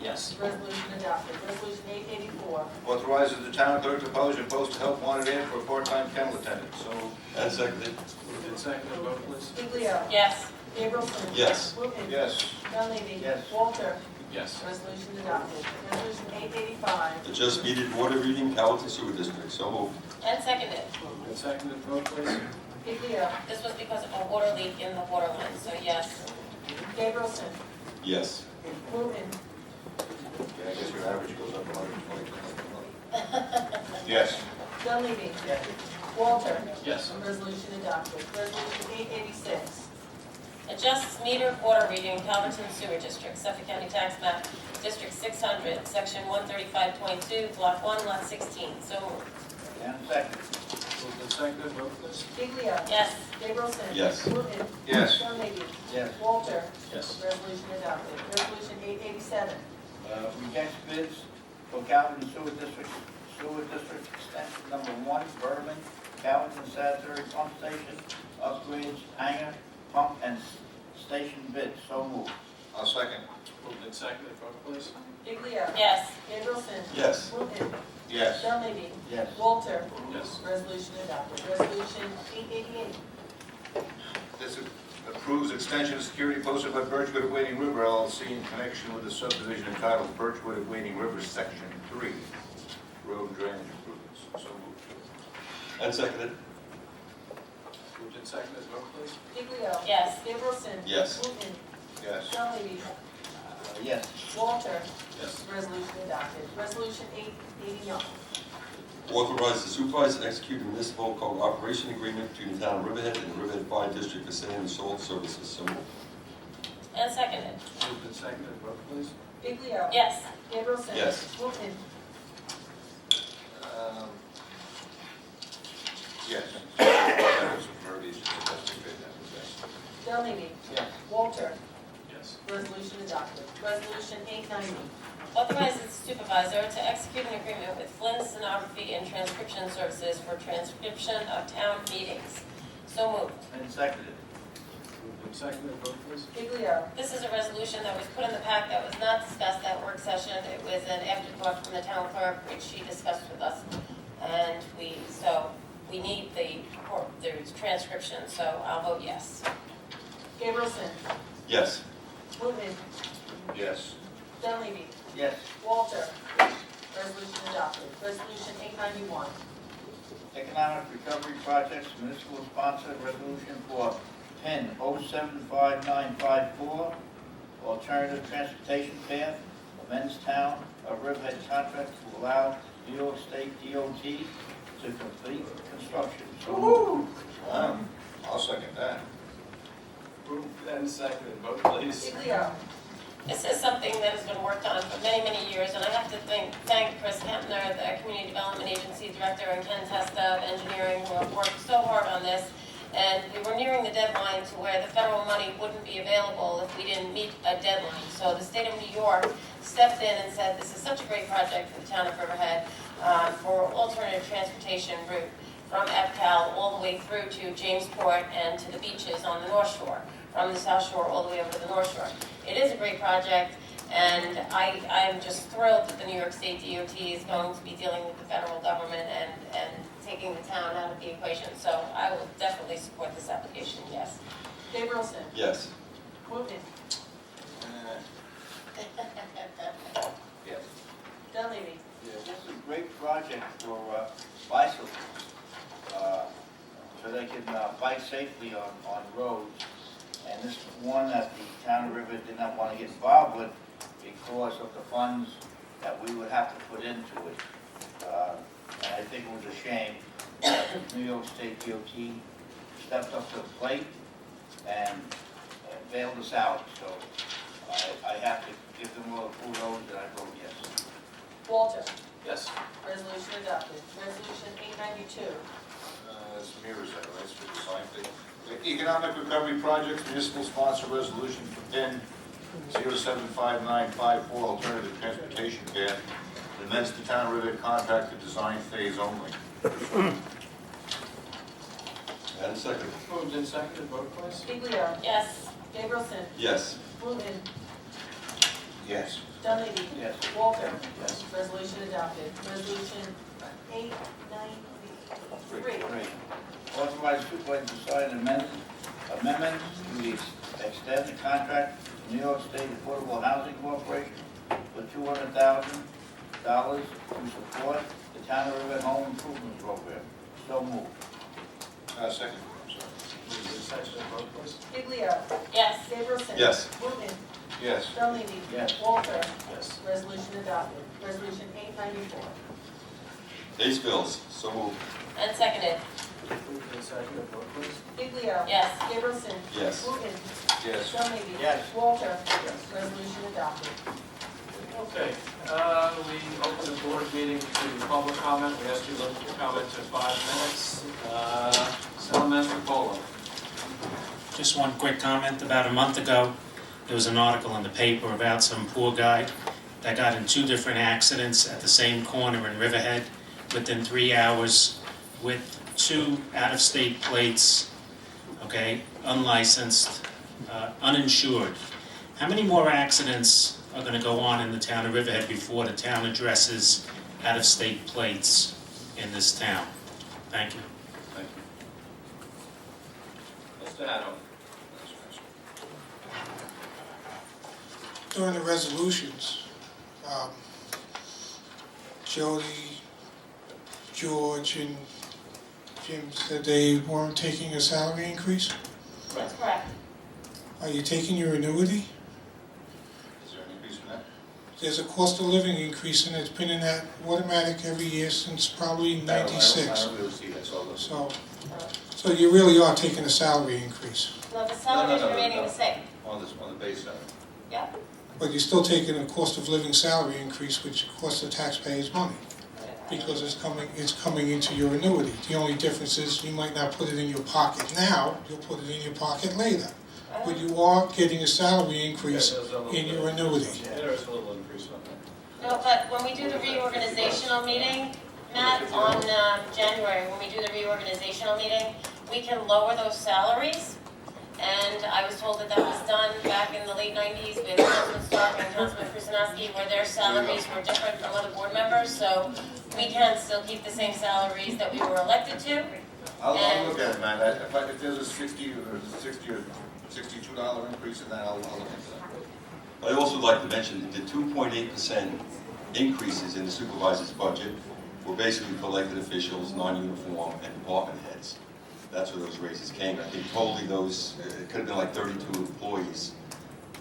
Yes. Resolution adopted. Resolution 884. Authorizes the town clerk to publish and post a help wanted ad for a part-time kennel attendant. So moved. And seconded. Moved and seconded, vote please. Biglia? Yes. Gabrielson? Yes. Wooten? Yes. Dunleavy? Yes. Walter? Yes. Resolution adopted. Resolution 885. The just needed water reading, Calhoun Sewer District. So moved. And seconded. Moved and seconded, vote please. Biglia? This was because of a water leak in the water line, so yes. Gabrielson? Yes. Wooten? Yeah, I guess your average goes up 120. Yes. Dunleavy? Yes. Walter? Yes. Resolution adopted. Resolution 886. Adjusts meter water reading, Calverton Sewer District, Suffolk County Tax Map, District 600, Section 135.2, Block 1, Lot 16. So moved. And second. Moved and seconded, vote please. Giglio. Yes. Gabrielson. Yes. Wooten. Yes. Donlevy. Yes. Walter. Yes. Resolution adopted. Resolution 887. Rejects bids for Calverton Sewer District Extension Number 1, Berman, Calverton Sanitary Pump Station, upgrades, hanger, pump, and station bid. So moved. I'll second. Moved and seconded, vote please. Giglio. Yes. Gabrielson. Yes. Wooten. Yes. Donlevy. Yes. Walter. Yes. Resolution adopted. Resolution 888. This approves extension of security posted by Birchwood at Wading River LLC in connection with the subdivision entitled Birchwood at Wading River, Section 3, road and drainage improvements. So moved. And seconded. Moved and seconded, vote please. Giglio. Yes. Gabrielson. Yes. Wooten. Yes. Donlevy. Yes. Walter. Yes. Resolution adopted. Resolution 889. Authorize the supervisor to execute a municipal cooperation agreement between the town of Riverhead and the Riverhead Fire District for sand and salt services. So moved. And seconded. Moved and seconded, vote please. Giglio. Yes. Gabrielson. Yes. Wooten. Yes. That was verbiage. That's okay, that was that. Donlevy. Yes. Walter. Yes. Resolution adopted. Resolution 890. Authorizes the supervisor to execute an agreement with Flynn Stenography and Transcription Services for transcription of town meetings. So moved. And seconded. Moved and seconded, vote please. Giglio. This is a resolution that was put in the pack that was not discussed at work session. It was an afterthought from the town clerk, which she discussed with us. And we need the transcription, so I'll vote yes. Gabrielson. Yes. Wooten. Yes. Donlevy. Yes. Walter. Resolution adopted. Resolution 891. Economic Recovery Projects Municipal Sponsored Resolution for PIN 075954, Alternative Transportation Path, amends Town of Riverhead contract to allow New York State DOT to complete construction. So moved. I'll second that. Moved and seconded, vote please. Giglio. This is something that has been worked on for many, many years, and I have to thank Chris Kempner, the Community Development Agency Director, and Ken Testa of Engineering, who have worked so hard on this. And we were nearing the deadline to where the federal money wouldn't be available if we didn't meet a deadline. So the state of New York stepped in and said, this is such a great project for the town of Riverhead for alternative transportation route from EPCAL all the way through to Jamesport and to the beaches on the North Shore, from the South Shore all the way over to the North Shore. It is a great project, and I'm just thrilled that the New York State DOT is going to be dealing with the federal government and taking the town out of the equation. So I will definitely support this application, yes. Gabrielson. Yes. Wooten. Yes. Donlevy. This is a great project for bicycles, so they can bike safely on roads. And this is one that the town of Riverhead did not want to get involved with because of the funds that we would have to put into it. And I think it was a shame that New York State DOT stepped up to the plate and bailed us out. So I have to give them all kudos, and I vote yes. Walter. Yes. Resolution adopted. Resolution 892. This mirrors that, right? It's the design thing. The Economic Recovery Projects Municipal Sponsor Resolution for PIN 075954, Alternative Transportation Path, amends the town of Riverhead contract to design phase only. And seconded. Moved and seconded, vote please. Giglio. Yes. Gabrielson. Yes. Wooten. Yes. Donlevy. Yes. Walter. Yes. Resolution adopted. Resolution 893. Great. Authorize supervisor to sign amendment to extend the contract to New York State Affordable Housing Corporation for $200,000 to support the town of Riverhead Home Improvement Program. So moved. Second. I'm sorry. Moved and seconded, vote please. Giglio. Yes. Gabrielson. Yes. Wooten. Yes. Donlevy. Yes. Walter. Yes. Resolution adopted. Resolution 894. Base bills. So moved. And seconded. Moved and seconded, vote please. Giglio. Yes. Gabrielson. Yes. Wooten. Yes. Joe Maybe. Yes. Walter. Resolution adopted. Okay, we open the board meeting to public comment. We ask you to limit your comment to 5 minutes. Settlement Polo. Just one quick comment. About a month ago, there was an article in the paper about some poor guy that got in 2 different accidents at the same corner in Riverhead within 3 hours with 2 out-of-state plates, okay, unlicensed, uninsured. How many more accidents are going to go on in the town of Riverhead before the town addresses out-of-state plates in this town? Thank you. Thank you. Mr. Addo. During the resolutions, Jody, George, and Jim said they weren't taking a salary increase. That's correct. Are you taking your annuity? Is there an increase from that? There's a cost of living increase, and it's been in that automatic every year since probably '96. I don't really see that, So you really are taking a salary increase, No, the salary's remaining the same. On the base salary. Yeah. but you're still taking a cost of living salary increase, which costs the taxpayers money, because it's coming into your annuity. The only difference is you might not put it in your pocket now, you'll put it in your pocket later. But you are getting a salary increase in your annuity. There is a little increase on that. No, but when we do the reorganizational meeting, Matt, on January, when we do the reorganizational meeting, we can lower those salaries. And I was told that that was done back in the late 90s with Councilman Stark and Councilman Kusinowski, where their salaries were different from other board members. So we can still keep the same salaries that we were elected to. I'll look at it, man. If there's a $60 or $62 increase in that, I'll look into that. I'd also like to mention the 2.8% increases in the supervisor's budget were basically for elected officials, non-uniform, and department heads. That's where those raises came. I think totally those, it could have been like 32 employees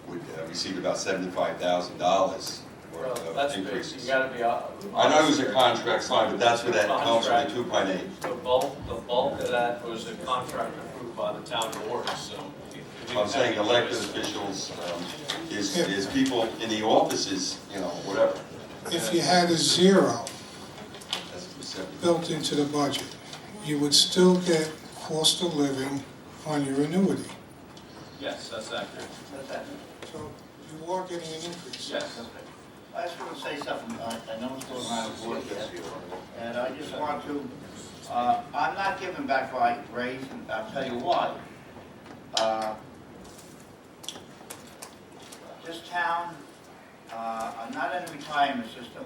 would receive about $75,000 worth of increases. You gotta be. I know it was a contract signed, but that's where that comes from, the 2.8. The bulk of that was a contract approved by the town board, so. I'm saying elected officials, is people in the offices, you know, whatever. If you had a zero built into the budget, you would still get cost of living on your annuity. Yes, that's accurate. So you are getting an increase. Yes. I just want to say something, I know it's going around the board here, and I just want to, I'm not giving back my raise, and I'll tell you why. This town, I'm not in the retirement system.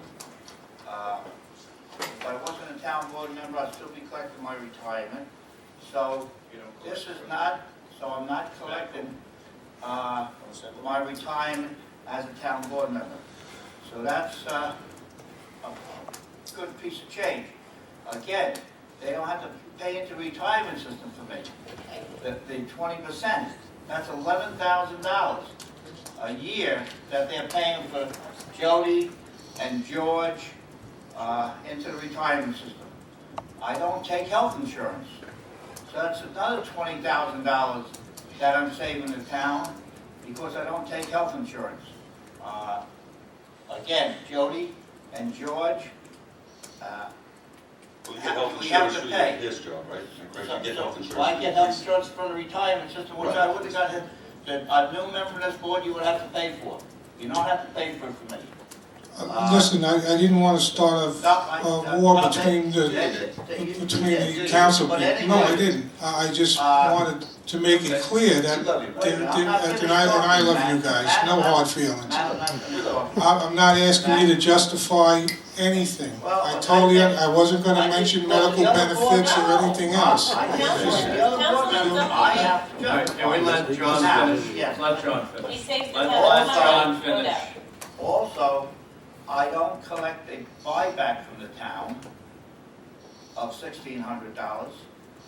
If I wasn't a town board member, I'd still be collecting my retirement. So this is not, so I'm not collecting my retirement as a town board member. So that's a good piece of change. Again, they don't have to pay into the retirement system for me. The 20%, that's $11,000 a year that they're paying for Jody and George into the retirement system. I don't take health insurance. So that's another $20,000 that I'm saving the town because I don't take health insurance. Again, Jody and George, Well, you get health we have insurance to through pay. his job, right? You get health insurance. Well, I through get your health insurance from the retirement system, which I would have got, a new member of this board, you would have to pay for. You don't have to pay for it for me. Listen, I didn't want to start a war between the council people. No, I didn't. I just wanted to make it clear that, and I love you guys, no hard feelings. I'm not asking you to justify anything. I wasn't going to mention medical benefits or anything else. Can we let John finish? Let John finish. Let John finish. Also, I don't collect a buyback from the town of $1,600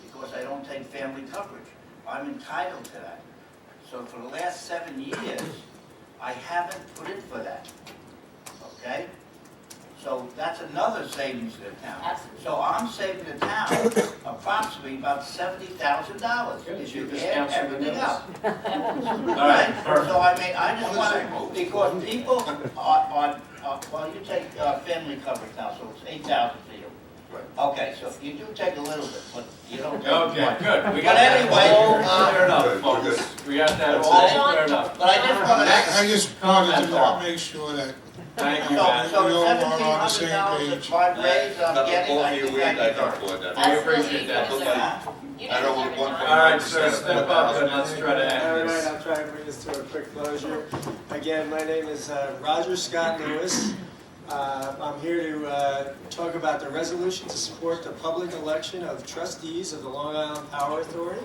because I don't take family coverage. I'm entitled to that. So for the last 7 years, I haven't put in for that. Okay? So that's another savings to the town. Absolutely. So I'm saving the town approximately about $70,000 if you add everything up. Right? So I mean, I just want to, because people are, well, you take family coverage now, so it's $8,000 for you. Okay, so you do take a little bit, but you don't take much. Okay, good. We But got that anyway, all cleared up, folks. We got that all cleared up. But I just want to. I just wanted to make sure that Thank you, So, Matt. so we all are on the $1,700 same that page. Bart raised, I'm Not getting, both I of you think win, I I can deserve. afford that. We appreciate that. You I don't deserve want it, John. All right, sir, step up and let's try to All end right, this. I'll try and bring this to a quick closure. Again, my name is Roger Scott Lewis. I'm here to talk about the resolution to support the public election of trustees of the Long Island Power Authority.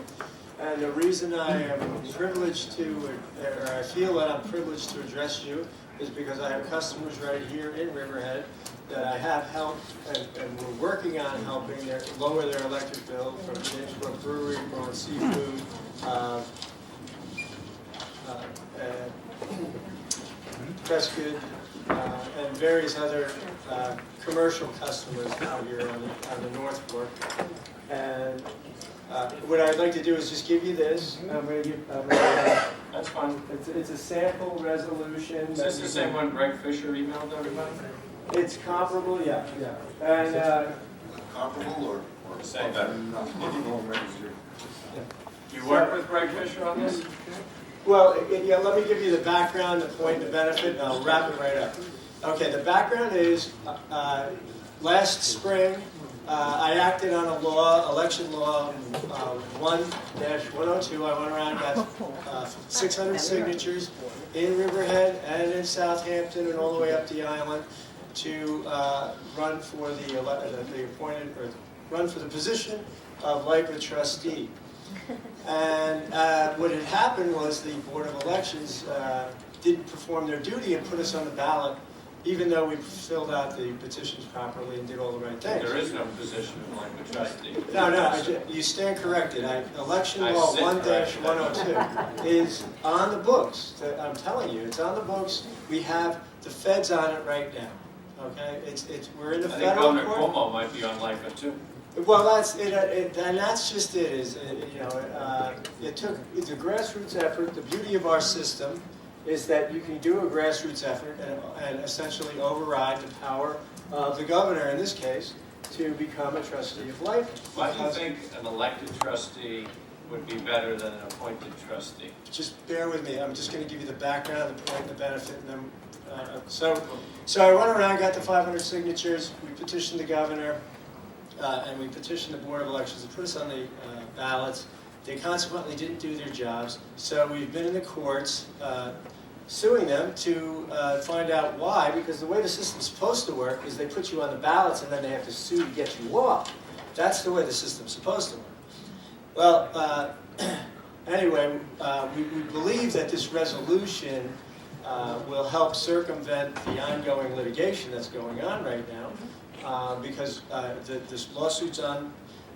And the reason I am privileged to, or I feel that I'm privileged to address you is because I have customers right here in Riverhead that I have helped and we're working on helping lower their electric bill from James Brook Brewery, growing seafood, Prescott, and various other commercial customers out here on the North Fork. And what I'd like to do is just give you this. That's fine. It's a sample resolution. Is this the same one Greg Fisher emailed everybody? It's comparable, yeah. And Comparable or Same. better? You work with Greg Fisher on this? well, yeah, let me give you the background, the point, and the benefit, and I'll wrap it right up. Okay, the background is last spring I acted on a law, election law 1-102. I went around and got 600 signatures in Riverhead and in Southampton and all the way up the island to run for the appointed or run for the position of LIPA trustee. And what had happened was the Board of Elections didn't perform their duty and put us on the ballot, even though we filled out the petitions properly and did all the right things. There is no position in LIPA trustee. No, you stand corrected. Election law 1-102 is on the books. I'm telling you, it's on the books. We have the feds on it right now. Okay, we're in the I think federal Governor court. Cuomo might be on LIPA too. Well, that's it, and that's just it. It took it's a grassroots effort. The beauty of our system is that you can do a grassroots effort and essentially override the power of the governor in this case to become a trustee of LIPA. Why do you think an elected trustee would be better than an appointed trustee? Just bear with me. I'm just going to give you the background, the point, the benefit, and then. So I went around, got the 500 signatures. We petitioned the governor. And we petitioned the Board of Elections to put us on the ballots. They consequently didn't do their jobs, so we've been in the courts suing them to find out why, because the way the system's supposed to work is they put you on the ballots and then they have to sue to get you off. That's the way the system's supposed to work. Well, anyway, we believe that this resolution will help circumvent the ongoing litigation that's going on right now. Because this lawsuit's on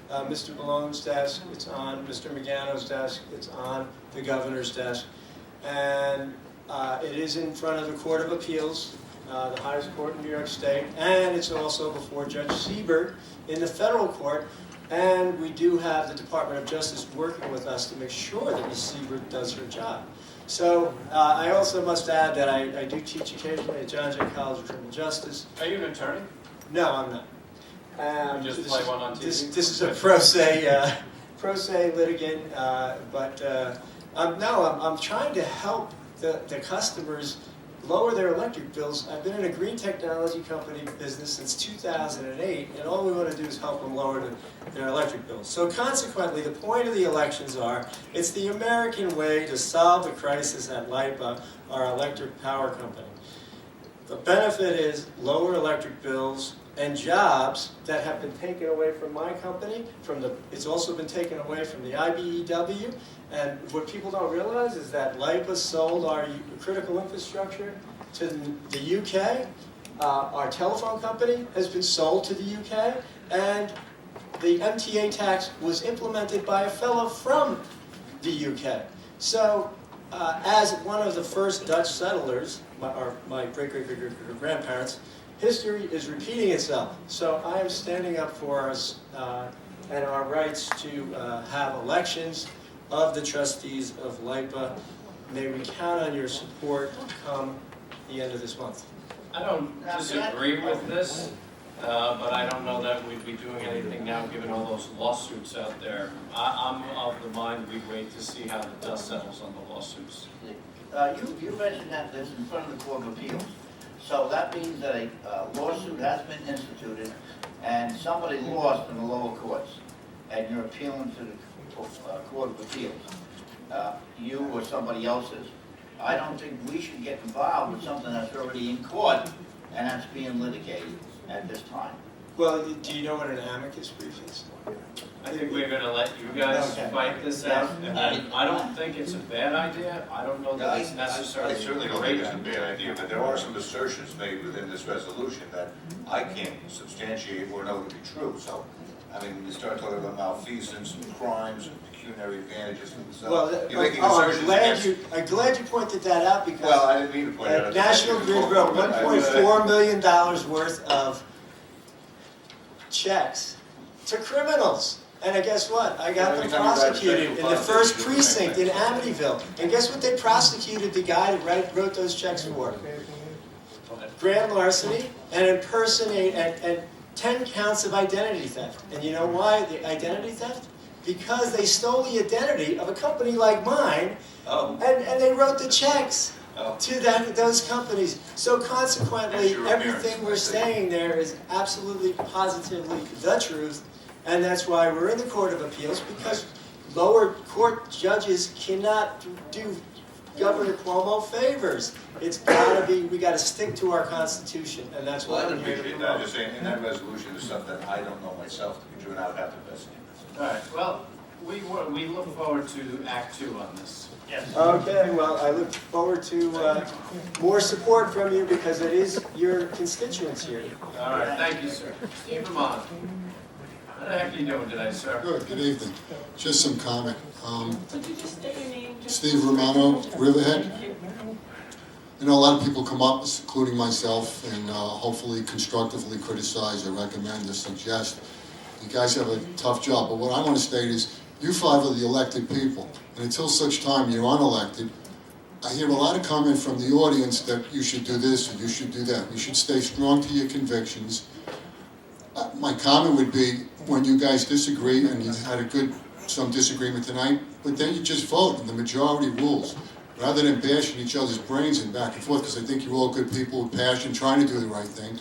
Mr. Ballone's desk, it's on Mr. Magano's desk, it's on the governor's desk, and it is in front of the Court of Appeals, the highest court in New York State, and it's also before Judge Siebert in the federal court, and we do have the Department of Justice working with us to make sure that Ms. Siebert does her job. So I also must add that I do teach occasionally at John Jay College of Criminal Justice. Are you an attorney? No, I'm not. You just play one on TV? This is a pro se litigant, but I'm trying to help the customers lower their electric bills. I've been in a green technology company business since 2008, and all we want to do is help them lower their electric bills. So consequently, the point of the elections it's the American way to solve the crisis at LIPA, our electric power company. The benefit is lower electric bills and jobs that have been taken away from my company. It's also been taken away from the IBEW. And what people don't realize is that LIPA sold our critical infrastructure to the UK. Our telephone company has been sold to the UK. And the MTA tax was implemented by a fellow from the UK. So as one of the first Dutch settlers, my great-great-great-grandparents, history is repeating itself. So I am standing up for us and our rights to have elections of the trustees of LIPA. May we count on your support come the end of this month? I don't disagree with this, but I don't know that we'd be doing anything now, given all those lawsuits out there. I'm of the mind we'd wait to see how the dust settles on the lawsuits. You mentioned that this in front of the Court of Appeals. So that means that a lawsuit has been instituted and somebody lost in the lower courts and you're appealing to the Court of Appeals, you or somebody else's. I don't think we should get involved with something that's already in court and that's being litigated at this time. Well, do you know what an amicus brief is? I think we're gonna let you guys fight this out, and I don't think it's a bad idea. I don't know that it's necessarily I certainly don't think it's a bad idea, but there are some assertions made within this resolution that I can't substantiate or know to be true. So, I mean, when you start talking about malfeasance and crimes and pecuniary advantages for themselves, you're making assertions. I'm glad you pointed that out because Well, I didn't mean to point it out. National Grid wrote $1.4 million worth of checks to criminals. And guess what? I got them prosecuted in the first precinct in Amityville. And guess what they prosecuted the guy that wrote those checks for? Grand larceny and impersonate and 10 counts of identity theft. And you know why the identity theft? Because they stole the identity of a company like mine, and they wrote the checks to those companies. So consequently, everything we're saying there is absolutely, positively the truth. And that's why we're in the Court of Appeals, because lower court judges cannot do Governor Cuomo favors. It's gotta be, we gotta stick to our Constitution, and that's why I'm here to appreciate that. promote. I'm just saying, in that resolution is something I don't know myself to be true, and I would have to investigate. All right, well, we look forward to Act 2 on this. Yes. Okay, well, I look forward to more support from you because it is your constituents here. All right, thank you, sir. Steve Romano. How the heck are you doing today, sir? Good evening. Just some comment. Could you just state your name? Steve Romano, Riverhead. You know, a lot of people come up, including myself, and hopefully constructively criticize or recommend or suggest. You guys have a tough job, but what I want to state is you five are the elected people, and until such time you're unelected, I hear a lot of comment from the audience that you should do this or you should do that. You should stay strong to your convictions. My comment would be, when you guys disagree, and you had some disagreement tonight, but then you just vote, and the majority rules, rather than bashing each other's brains and back and forth, because I think you're all good people with passion, trying to do the right thing,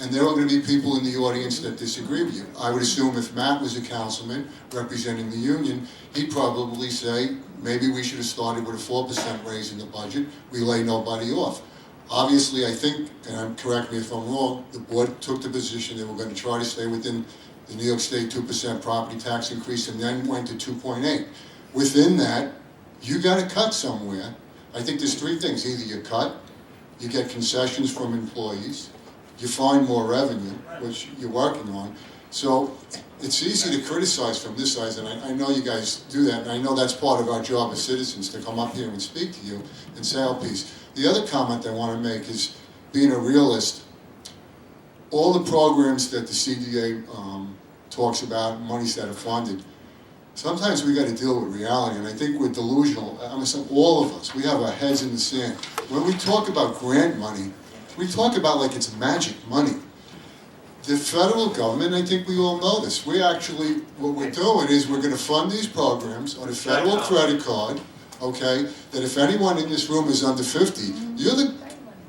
and there are going to be people in the audience that disagree with you. I would assume if Matt was a councilman representing the union, he'd probably say, maybe we should have started with a 4% raise in the budget, we lay nobody off. Obviously, I think, and correct me if I'm wrong, the board took the position they were going to try to stay within the New York State 2% property tax increase and then went to 2.8. Within that, you got to cut somewhere. I think there's three things. Either you cut, you get concessions from employees, you find more revenue, which you're working on. So it's easy to criticize from this side, and I know you guys do that, and I know that's part of our job as citizens, to come up here and speak to you and say our piece. The other comment I want to make is, being a realist, all the programs that the CDA talks about, monies that are funded, sometimes we got to deal with reality, and I think we're delusional. I'm saying all of us, we have our heads in the sand. When we talk about grant money, we talk about like it's magic money. The federal government, I think we all know this, we actually, what we're doing is we're going to fund these programs on a federal credit card, okay, that if anyone in this room is under 50, you're the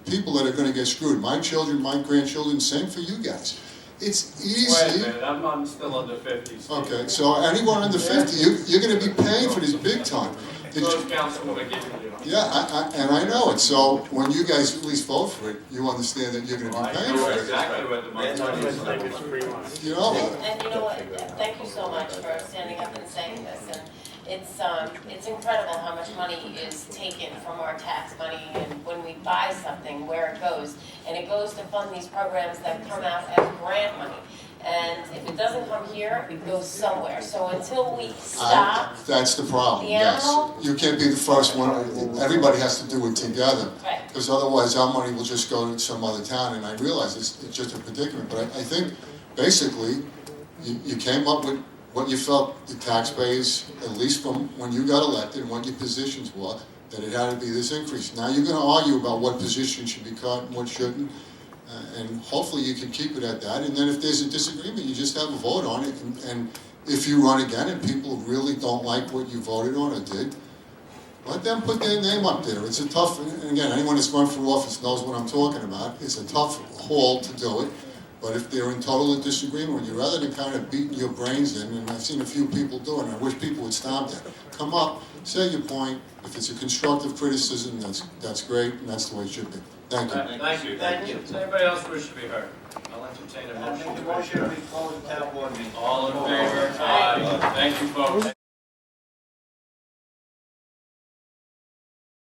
people that are going to get screwed. My children, my grandchildren, same for you guys. It's easy. Wait a minute, I'm still under 50. Steve. Okay, so anyone under 50, you're going to be paying for this big time. Those councilwomen giving you. Yeah, and I know it. So when you guys at least vote for it, you understand that you're going to be paying for it. Exactly what the money is. You know. And you know what, thank you so much for standing up and saying this, and it's incredible how much money is taken from our tax money, and when we buy something, where it goes, and it goes to fund these programs that come out as grant money. And if it doesn't come here, it goes somewhere. So until we stop That's the problem, the yes. animal. You can't be the first one, everybody has to do it together. Right. Because otherwise our money will just go to some other town, and I realize it's just a predicament, but I think basically you came up with what you felt the taxpayers, at least from when you got elected, and what your positions were, that it had to be this increase. Now you're gonna argue about what position should be cut and what shouldn't, and hopefully you can keep it at that, and then if there's a disagreement, you just have a vote on it, and if you run again and people really don't like what you voted on or did, let them put their name up there. It's a tough, and again, anyone that's run for office knows what I'm talking about. It's a tough haul to do it, but if they're in total disagreement with you, rather than kind of beating your brains in, and I've seen a few people do it, and I wish people would stop that. Come up, say your point. If it's a constructive criticism, that's great, and that's the way it should be. Thank you. Thank you. Thank you. Does anybody else wish to be heard? I'll entertain a I motion make a to motion, adjourn. we close the town board meeting. All in favor? Aye. Thank you, folks.